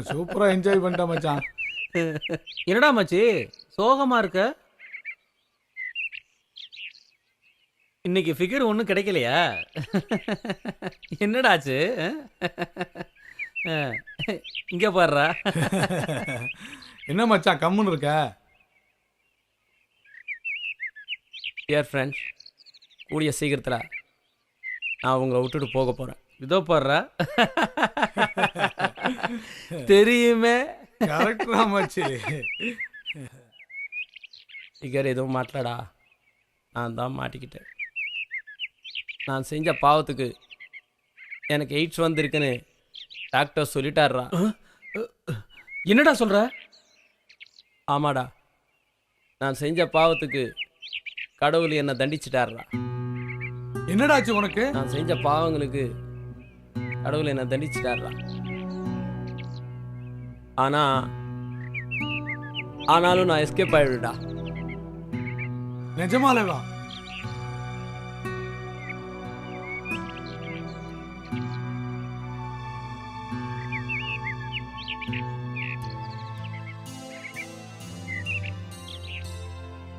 சூப்பரா என்ஜாய் பண்ணிட்டேன் மச்சான். என்னடா மச்சி சோகமா இருக்க? இன்னைக்கு ஃபிகர் ஒன்றும் கிடைக்கலையா? என்னடாச்சு? இங்க பாடுறா. என்ன மச்சான் கம்முன்னு இருக்க? டியர் ஃப்ரெண்ட்ஸ், கூடிய சீக்கிரத்தில் நான் உங்களை விட்டுட்டு போக போகிறேன். இதோ பாடுறா. தெரியுமே. கரெக்டா மச்சி. ஃபிகர் எதுவும் மாட்டலடா, நான் தான் மாட்டிக்கிட்டேன். நான் செஞ்ச பாவத்துக்கு எனக்கு எய்ட்ஸ் வந்திருக்குன்னு டாக்டர் சொல்லிட்டாருடா. என்னடா சொல்ற? ஆமாடா, நான் செஞ்ச பாவத்துக்கு கடவுள் என்னை தண்டிச்சிட்டாருடா. என்னடாச்சு உனக்கு? நான் செஞ்ச பாவங்களுக்கு கடவுள் என்னை தண்டிச்சிட்டாருடா. ஆனாலும் நான் எஸ்கேப் ஆயிடுடா. நிஜமாலேவா?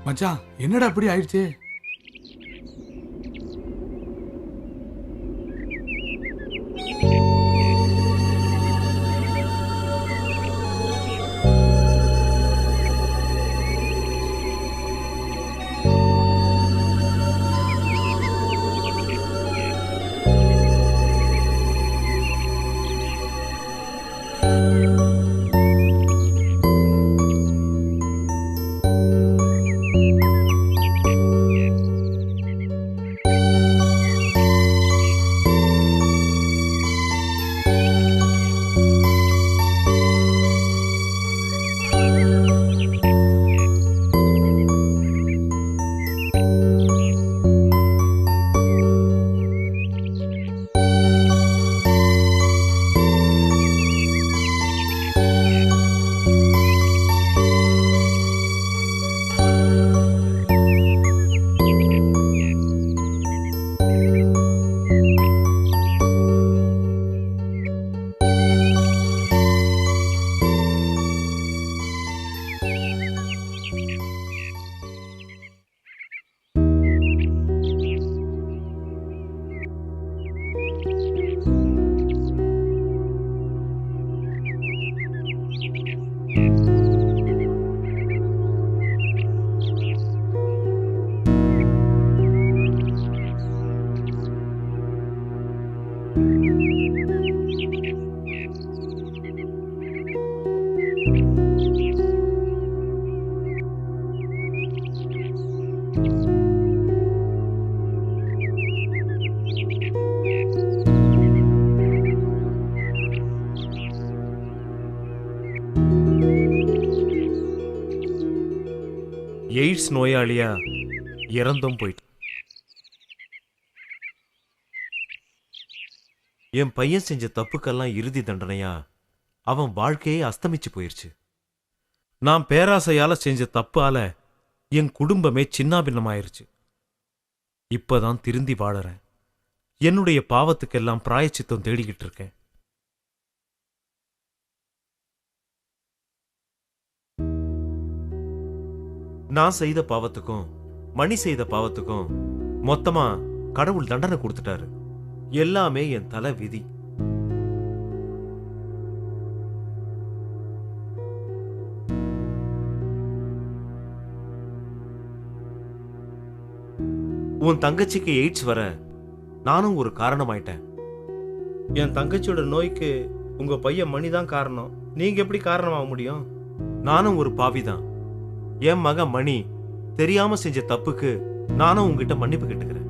மச்சான் என்னடா இப்படி ஆயிடுச்சு? எய்ட்ஸ் நோயாளியா இறந்தும் போயிட்டு. என் பையன் செஞ்ச தப்புக்கெல்லாம் இறுதி தண்டனையா அவன் வாழ்க்கையே அஸ்தமிச்சு போயிருச்சு. நான் பேராசையால செஞ்ச தப்பால என் குடும்பமே சின்னாபின்னமாயிருச்சு. இப்பதான் திருந்தி வாழறேன். என்னுடைய பாவத்துக்கெல்லாம் பிராயச்சித்தம் தேடிக்கிட்டு இருக்கேன். நான் செய்த பாவத்துக்கும் மணி செய்த பாவத்துக்கும் மொத்தமா கடவுள் தண்டனை கொடுத்துட்டாரு. எல்லாமே என் தலை விதி. உன் தங்கச்சிக்கு எய்ட்ஸ் வர நானும் ஒரு காரணமாயிட்டேன். என் தங்கச்சியோட நோய்க்கு உங்க பையன் மணிதான் காரணம். நீங்க எப்படி காரணமாக முடியும்? நானும் ஒரு பாவிதான். என் மகன் மணி தெரியாம செஞ்ச தப்புக்கு நானும் உங்ககிட்ட மன்னிப்பு கேட்டுக்கிறேன்.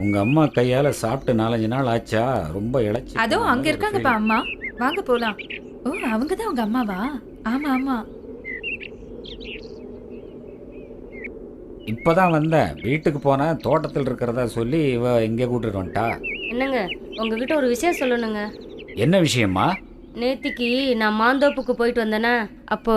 உங்க அம்மா கையால சாப்பிட்டு 4-5 நாள் ஆச்சா? ரொம்ப இழைச்சி. அதோ அங்க இருக்காங்கப்பா அம்மா, வாங்க போலாம். ஓ, அவங்கதான் உங்க அம்மாவா? ஆமா ஆமா. இப்பதான் வந்தேன். வீட்டுக்கு போனேன், தோட்டத்தில் இருக்கிறதா சொல்லி இவ இங்கே கூட்டிட்டு வந்துட்டா. என்னங்க, உங்ககிட்ட ஒரு விஷயம் சொல்லணுங்க. என்ன விஷயமா? நேத்திக்கு நான் மாந்தோப்புக்கு போயிட்டு வந்தேனா, அப்போ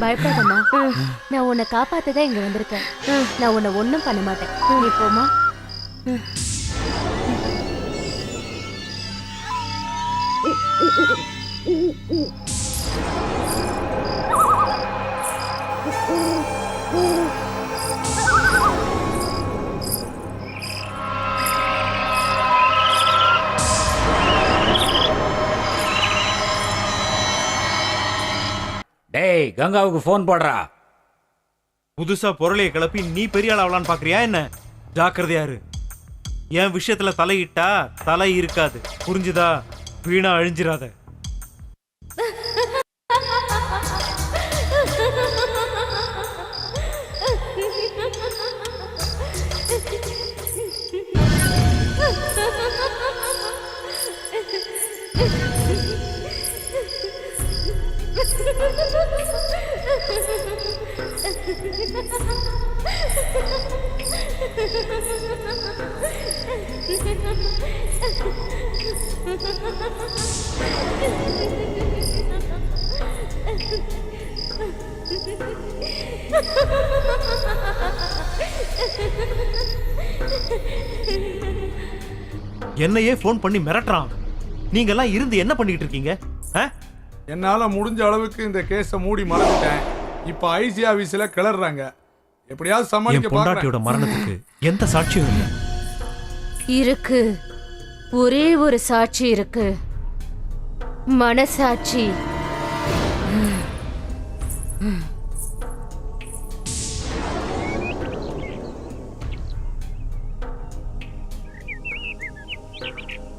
பயப்படாதம்மா, நான் உன்னை காப்பாத்ததான் இங்க வந்திருக்கேன். நான் உன்னை ஒண்ணும் பண்ண மாட்டேன். நீ போமா. டேய், கங்காவுக்கு ஃபோன் போடுறா. புதுசா பொருளைய கிளப்பி நீ பெரிய ஆள் ஆகலான்னு பாக்குறியா என்ன? ஜாக்கிரதையா இரு. என் விஷயத்துல தலையிட்டா தலை இருக்காது, புரிஞ்சுதா? வீணா அழிஞ்சிராத. என்னையே போன் பண்ணி மிரட்டுறான். நீங்க எல்லாம் இருந்து என்ன பண்ணிட்டு இருக்கீங்க? என்னால முடிஞ்ச அளவுக்கு இந்த கேஸ மூடி மறந்துட்டேன். இப்ப ஐசி ஆபீஸ்ல கிளறாங்க. எப்படியாவது சமாளிக்க பாக்குறேன். பொண்டாட்டியோட மரணத்துக்கு எந்த சாட்சியும் இல்லை. இருக்கு, ஒரே ஒரு சாட்சி இருக்கு, மனசாட்சி.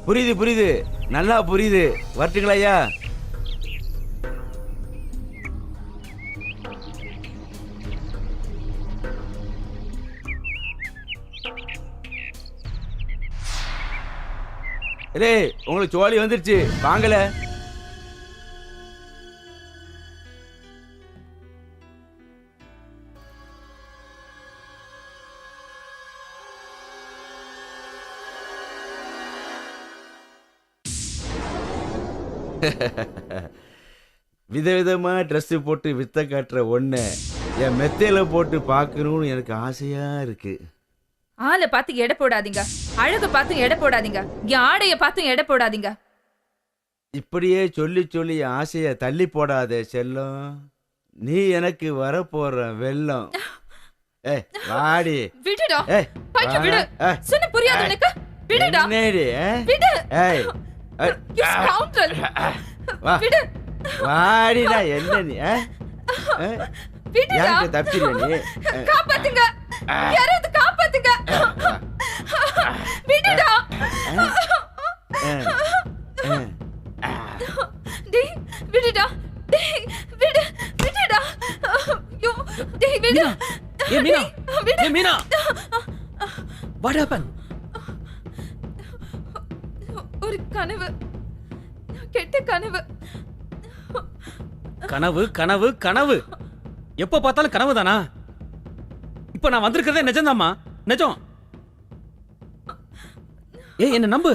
புரியுது புரியுது, நல்லா புரியுது. வரட்டுங்களா ஐயா? டேய் உங்களுக்கு சோழி வந்துருச்சு வாங்கல. விதவிதமா ட்ரெஸ் போட்டு வித்த காட்டுற ஒண்ணு என் மெத்தையில போட்டு பார்க்கணும்னு எனக்கு ஆசையா இருக்கு. ஆளை பார்த்து எடை போடாதீங்க, அழக பார்த்து எடை போடாதீங்க, என் ஆடைய பார்த்து எடை போடாதீங்க. இப்படியே சொல்லி சொல்லி என் ஆசைய தள்ளி போடாதே செல்லம். நீ எனக்கு வரப்போற வெள்ளம். ஏய் வாடி. விடுடா. ஏய் பைக்க விடு. சொன்ன புரியாது உனக்கு? விடுடா. என்னடி? விடு. ஏய் You scoundrel. வா. விடு. வாடிடா. என்ன நீ? விடுடா. யாருக்கு தப்பிடுற நீ? காப்பாத்துங்க. யாராவது காப்பாத்துங்க. விடுடா. டேய் விடுடா. டேய் விடு. விடுடா. யோ டேய் விடு. ஏ மீனா. ஏ மீனா. What happened? ஒரு கனவு, கெட்ட கனவு. கனவு கனவு கனவு. எப்போ பார்த்தாலும் கனவு தானா? இப்போ நான் வந்திருக்கிறதே நிஜம்தாம்மா, நிஜம். ஏய் என்ன நம்பு.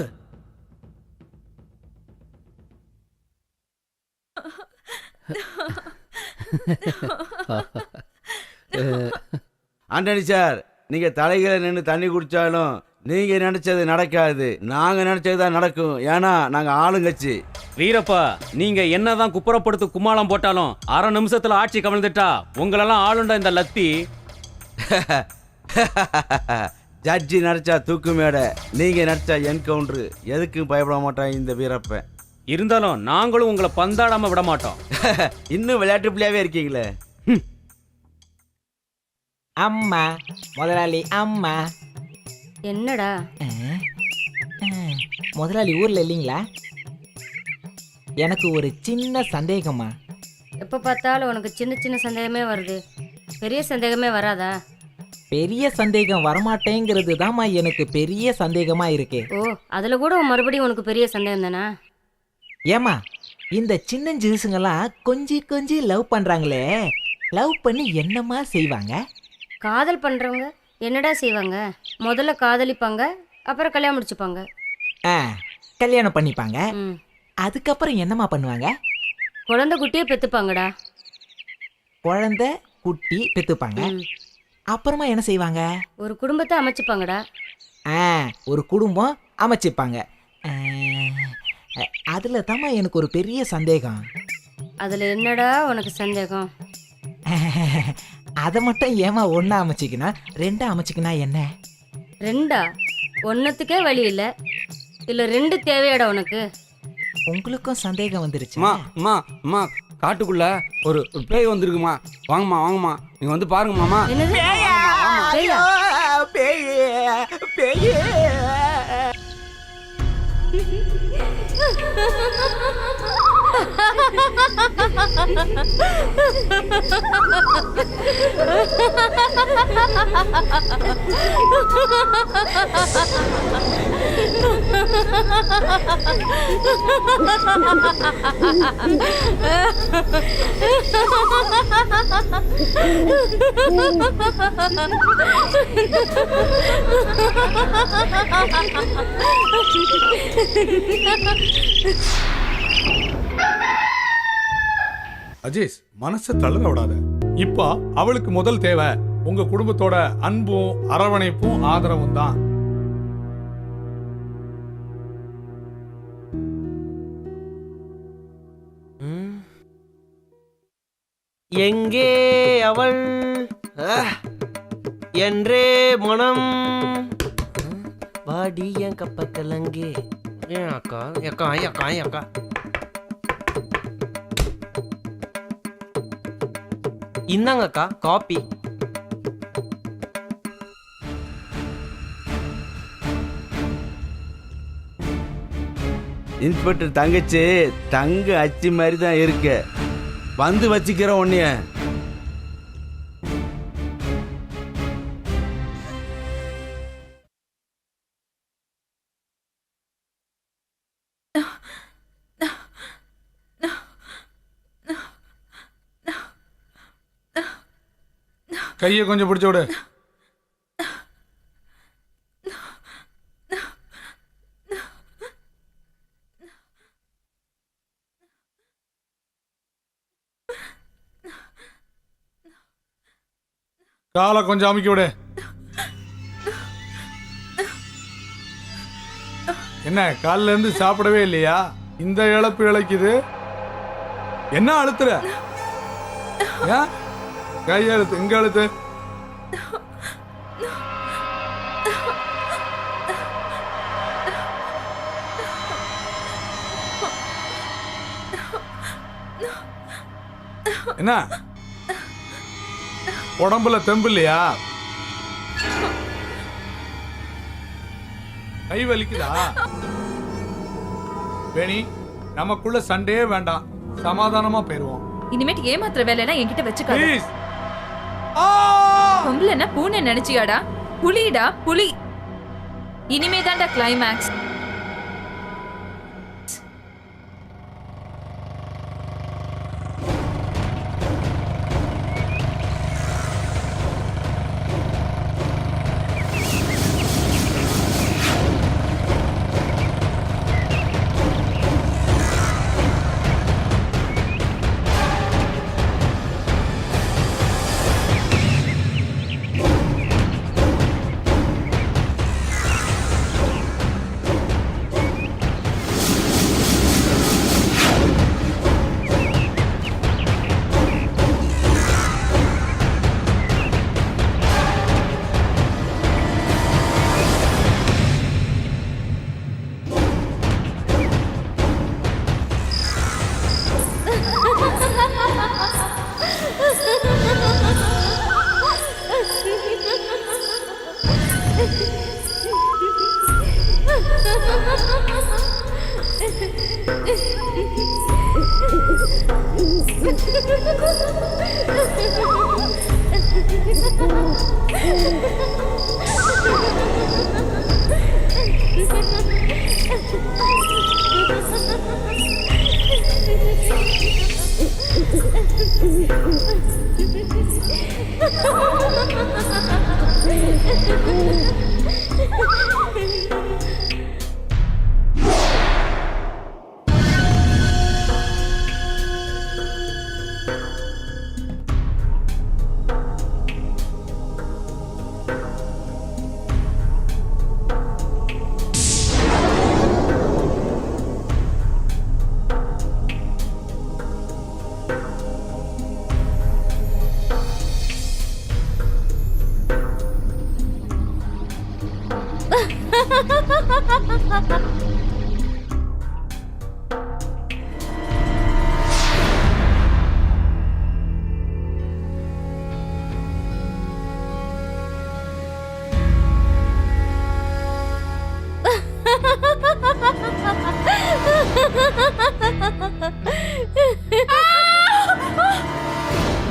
ஆண்டனி சார், நீங்க தலைகளை நின்று தண்ணி குடிச்சாலும் நீங்க நினைச்சது நடக்காது, நாங்க நினைச்சதுதான் நடக்கும். ஏன்னா நாங்க ஆளுங்கட்சி. வீரப்பா, நீங்க என்னதான் குப்புறப்படுத்து கும்மாளம் போட்டாலும் அரை நிமிஷத்துல ஆட்சி கவிழ்ந்துட்டா உங்களெல்லாம் ஆளுண்ட இந்த லத்தி. ஜட்ஜி நடிச்சா தூக்கு மேடை, நீங்க நடிச்சா என்கவுண்டர். எதுக்கும் பயப்பட மாட்டான் இந்த வீரப்ப. இருந்தாலும் நாங்களும் உங்களை பந்தாடாம விட மாட்டோம். இன்னும் விளையாட்டு பிள்ளையாவே இருக்கீங்களே. அம்மா முதலாளி அம்மா. என்னடா? முதலாளி ஊர்ல இல்லைங்களா? எனக்கு ஒரு சின்ன சந்தேகம்மா. எப்போ பார்த்தாலும் உனக்கு சின்ன சின்ன சந்தேகமே வருது, பெரிய சந்தேகமே வராதா? பெரிய சந்தேகம் வரமாட்டேங்கிறது தாம்மா எனக்கு பெரிய சந்தேகமா இருக்கு. ஓ, அதுல கூட மறுபடியும் உனக்கு பெரிய சந்தேகம் தானா? ஏமா இந்த சின்ன ஜூஸுங்கெல்லாம் கொஞ்சி கொஞ்சி லவ் பண்றாங்களே, லவ் பண்ணி என்னம்மா செய்வாங்க? காதல் பண்றவங்க என்னடா செய்வாங்க? முதல்ல காதலிப்பாங்க, அப்புறம் கல்யாணம் முடிச்சுப்பாங்க. கல்யாணம் பண்ணிப்பாங்க. அதுக்கப்புறம் என்னம்மா பண்ணுவாங்க? குழந்தை குட்டியே பெத்துப்பாங்கடா. குழந்தை குட்டி பெத்துப்பாங்க. அப்புறமா என்ன செய்வாங்க? ஒரு குடும்பத்தை அமைச்சுப்பாங்கடா. ஒரு குடும்பம் அமைச்சுப்பாங்க. அதுல தாம்மா எனக்கு ஒரு பெரிய சந்தேகம். அதுல என்னடா உனக்கு சந்தேகம்? அதை மட்டும் ஏமா ஒன்னா அமைச்சிக்கினா ரெண்டா அமைச்சிக்கினா என்ன? ரெண்டா? ஒன்னத்துக்கே வழி இல்ல, இல்ல ரெண்டு தேவையாடா உனக்கு? உங்களுக்கும் சந்தேகம் வந்துருச்சு? அம்மா அம்மா காட்டுக்குள்ள ஒரு பேய் வந்திருக்குமா, வாங்கம்மா வாங்கம்மா, நீங்க வந்து பாருங்க மாமா. அஜேஷ், மனசை தளர விடாத. இப்ப அவளுக்கு முதல் தேவை உங்க குடும்பத்தோட அன்பும் அரவணைப்பும் ஆதரவும் தான். எங்கே அவள் என்றே மனம் வாடி என் கப்ப கலங்கே. ஏன் அக்கா அக்கா அக்கா அக்கா இந்தாங்க அக்கா காப்பி. இன்ஸ்பெக்டர் தங்கச்சி தங்க அச்சு மாதிரி தான் இருக்க. வந்து வச்சுக்கிற உன்னைய. கையை கொஞ்சம் பிடிச்சு விடு. காலை கொஞ்சம் அமுக்கி விடு. என்ன காலில இருந்து சாப்பிடவே இல்லையா? இந்த இழப்பு இழைக்குது. என்ன அழுத்துற? கை அழுத்து, இங்க அழுத்து. என்ன உடம்புல தெம்பு இல்லையா? கை வலிக்குதா? வேணி, நமக்குள்ள சண்டையே வேண்டாம், சமாதானமா போயிருவோம். இனிமேட்டு ஏமாத்துற வேலையெல்லாம் என்கிட்ட வச்சுக்காத. ப்ளீஸ். பொம்பளைன்னா பூனை நினைச்சியாடா? புலிடா புலி. இனிமே தான்டா கிளைமேக்ஸ்.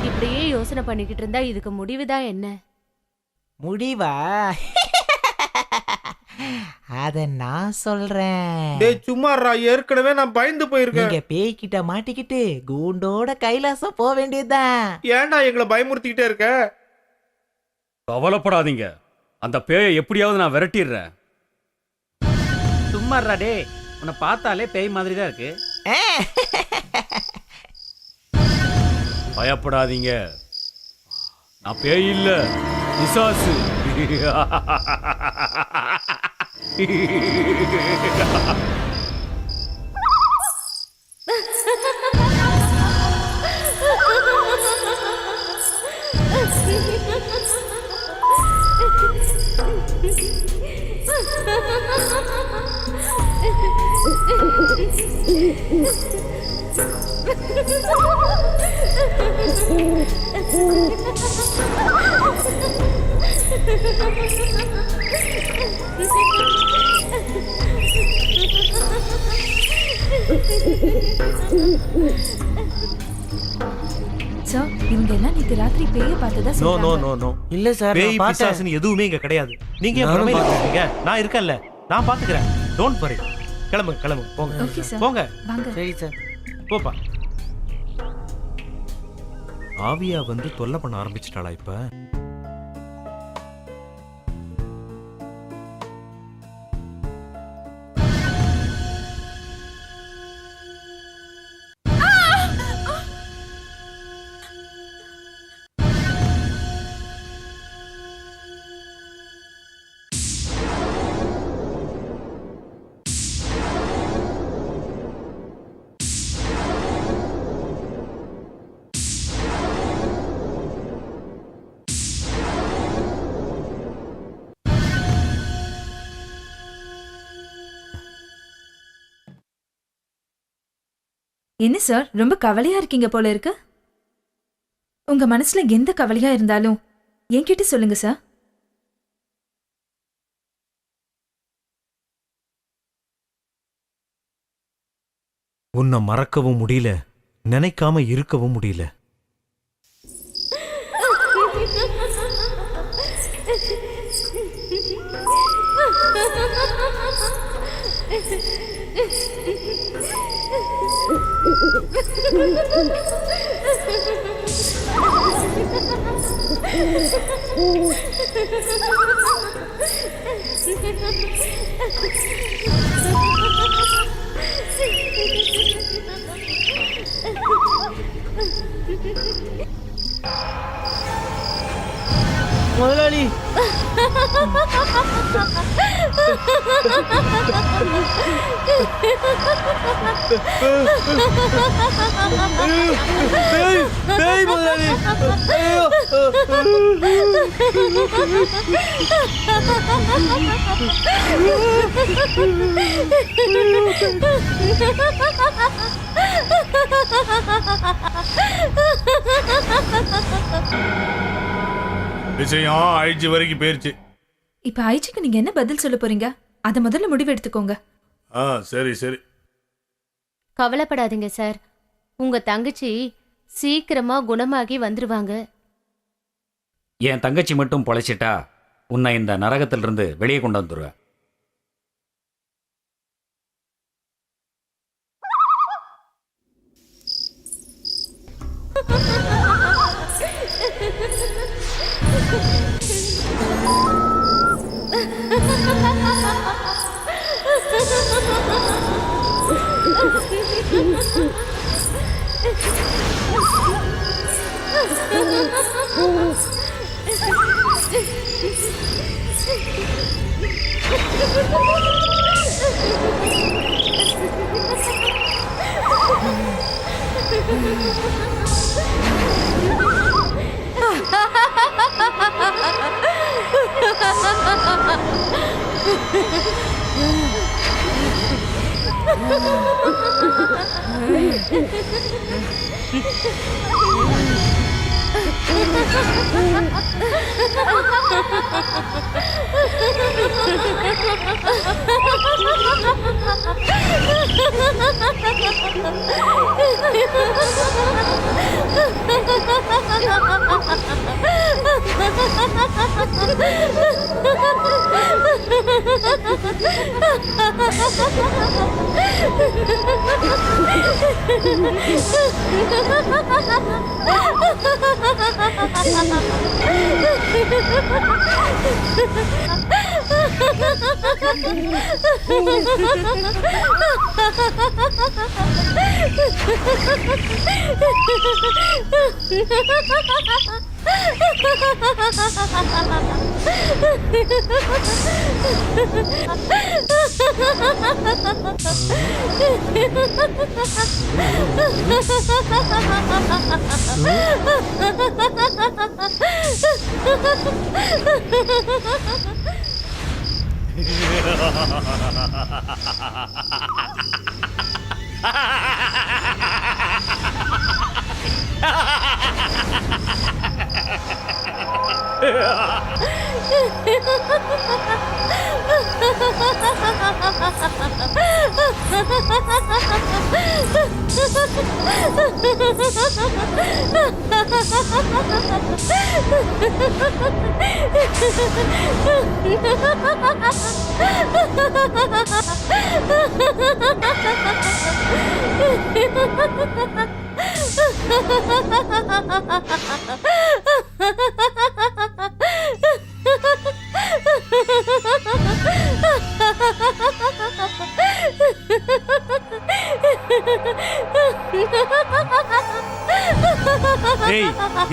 இப்படியே யோசனை பண்ணிக்கிட்டு இருந்தா இதுக்கு முடிவுதான் என்ன? முடிவா? அத நான் சொல்றேன். டேய் சும்மாறா, ஏற்கனவே நான் பயந்து போயிருக்கேன். நீங்க பேய்கிட்ட மாட்டிக்கிட்டு கூண்டோட கைலாசம் போக வேண்டியதுதான். ஏன்டா எங்களை பயமுறுத்திக்கிட்டே இருக்க? கவலைப்படாதீங்க, அந்த பேயை எப்படியாவது நான் விரட்டிடுறேன். சும்மாறா டே, உன்னை பார்த்தாலே பேய் மாதிரி தான் இருக்கு. பயப்படாதீங்க, நான் பேய் இல்ல, பிசாசு. சார், இவங்க எல்லாம் நேத்து ராத்திரி பேயை பார்த்ததா நோ சொல்றாங்க. நோ நோ நோ இல்ல சார், பேய் நான் பார்த்தேன். பிசாசுன்னு எதுவுமே இங்க கிடையாது. நீங்க ஏன் பிரமையில இருக்கீங்க? நான் இருக்கேன்ல, நான் பாத்துக்கிறேன். Don't worry. கிளம்புங்க கிளம்புங்க, போங்க ஓகே சார். போங்க. வாங்க. சரி சார். போப்பா. ஆவியா வந்து தொல்லை பண்ண ஆரம்பிச்சிட்டாளா இப்ப? என்ன சார் ரொம்ப கவலையா இருக்கீங்க போல இருக்கு? உங்க மனசுல எந்த கவலையா இருந்தாலும் என்கிட்ட சொல்லுங்க சார். உன்னை மறக்கவும் முடியல, நினைக்காம இருக்கவும் முடியல. முதலாளி பேய் முதலாளி. ஐயோ. விஷயம் ஐஜி வரைக்கும் போயிருச்சு. இப்ப ஐஜிக்கு நீங்க என்ன பதில் சொல்ல போறீங்க? அத முதல்ல முடிவு எடுத்துக்கோங்க. சரி சரி. கவலைப்படாதீங்க சார், உங்க தங்கச்சி சீக்கிரமா குணமாகி வந்துருவாங்க. என் தங்கச்சி மட்டும் பொழைச்சிட்டா உன்னை இந்த நரகத்திலிருந்து வெளியே கொண்டு வந்துடுவேன்.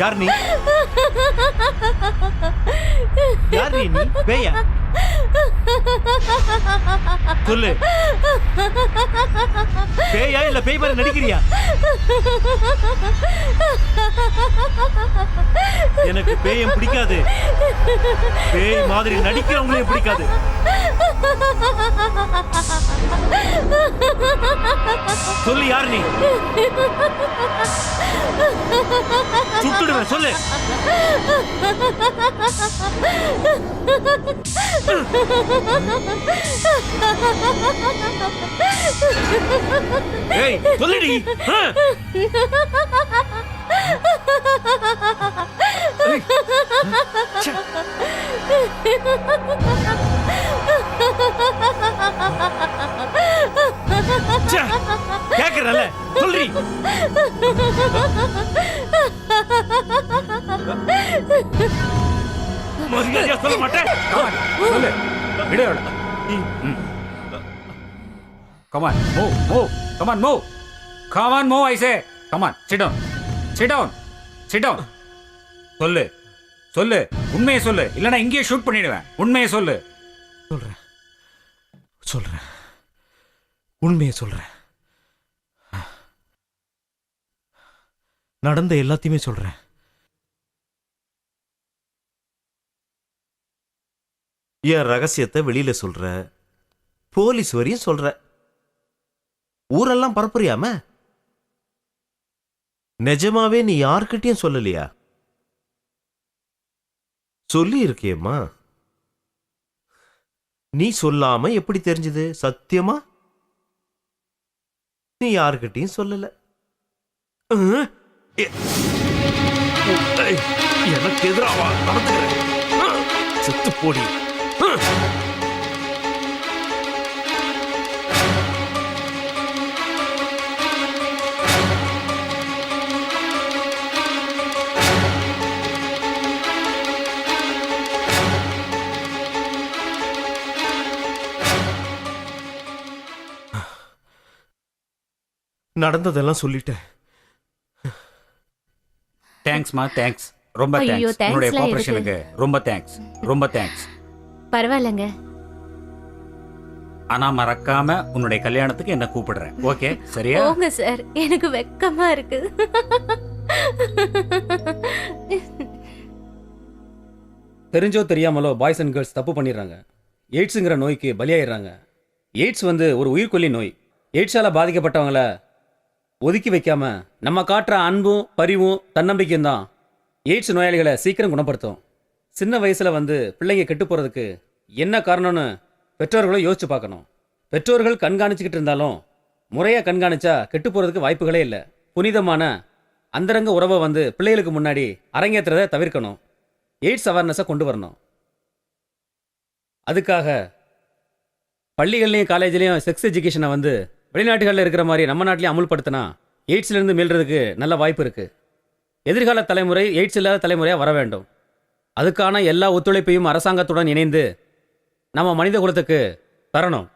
யார் நீ? யார் நீ? பேயா? சொல்லு. பேயா இல்ல பேய் மாதிரி நடிக்கிறியா? எனக்கு பேயம் பிடிக்காது. பேய் மாதிரி நடிக்கிறவங்களையும் பிடிக்காது. சொல்லு, யார் நீ? சுட்டுடுவேன், சொல்லு. ஏய், சொல்லுடி. கேக்குறல, சொல்றி. மரியாதையா சொல்ல மாட்டேன். சொல்லு, விடு அவளை. Come on, move, move. Come on, move. Come on, move, I say. Come on, sit down. Sit down. Sit down. சொல்லு, சொல்லு, உண்மையை சொல்லு, இல்லைன்னா இங்கேயே ஷூட் பண்ணிடுவேன். உண்மையை சொல்லு. சொல்றேன், சொல்றேன், உண்மையை சொல்றேன். நடந்த எல்லாத்தையுமே சொல்றேன். என் ரகசியத்தை வெளியில சொல்ற, போலீஸ் வரையும் சொல்ற, ஊரெல்லாம் பரப்புறியாம? நிஜமாவே நீ யார்கிட்டயும் சொல்லலையா? சொல்லி இருக்கியம்மா. நீ சொல்லாம எப்படி தெரிஞ்சது? சத்தியமா நீ யார்கிட்டயும் சொல்லல. எனக்கு எதிராக நடந்துக்கிறேன். செத்து போடி. நடந்ததெல்லாம் சொல்லிட்டேன். தேங்க்ஸ்மா, தேங்க்ஸ், ரொம்ப ஐயோ, தேங்க்ஸ். உன்னுடைய thanksலாம் கோஆபரேஷனுக்கு ரொம்ப தேங்க்ஸ், ரொம்ப தேங்க்ஸ். பரவாயில்லங்க. ஆனா மறக்காம உன்னுடைய கல்யாணத்துக்கு என்ன கூப்பிடுறேன். ஓகே, சரியா? போங்க சார், எனக்கு வெக்கமா இருக்கு. தெரிஞ்சோ தெரியாமலோ பாய்ஸ் அண்ட் கேர்ள்ஸ் தப்பு பண்ணிடுறாங்க. எய்ட்ஸுங்கிற நோய்க்கு பலியாயிடுறாங்க. எய்ட்ஸ் ஒரு உயிர்கொல்லி நோய். எய்ட்ஸால் பாதிக்கப்பட்டவங்கள ஒதுக்கி வைக்காம நம்ம காட்டுற அன்பும் பரிவும் தன்னம்பிக்கையும் தான் எய்ட்ஸ் நோயாளிகளை சீக்கிரம் குணப்படுத்தும். சின்ன வயசில் பிள்ளைங்க கெட்டு போகிறதுக்கு என்ன காரணம்னு பெற்றோர்களும் யோசிச்சு பார்க்கணும். பெற்றோர்கள் கண்காணிச்சுக்கிட்டு இருந்தாலும் முறையாக கண்காணிச்சா கெட்டு போகிறதுக்கு வாய்ப்புகளே இல்லை. புனிதமான அந்தரங்க உறவை பிள்ளைகளுக்கு முன்னாடி அரங்கேற்றுறதை தவிர்க்கணும். எய்ட்ஸ் அவேர்னஸை கொண்டு வரணும். அதுக்காக பள்ளிகள்லையும் காலேஜ்லேயும் செக்ஸ் எஜுகேஷனை வெளிநாட்டுகளில் இருக்கிற மாதிரி நம்ம நாட்டிலையும் அமுல்படுத்தினா எய்ட்ஸ்லேருந்து மீள்றதுக்கு நல்ல வாய்ப்பு இருக்குது. எதிர்கால தலைமுறை எய்ட்ஸ் இல்லாத தலைமுறையாக வர வேண்டும். அதுக்கான எல்லா ஒத்துழைப்பையும் அரசாங்கத்துடன் இணைந்து நம்ம மனித குலத்துக்கு தரணும்.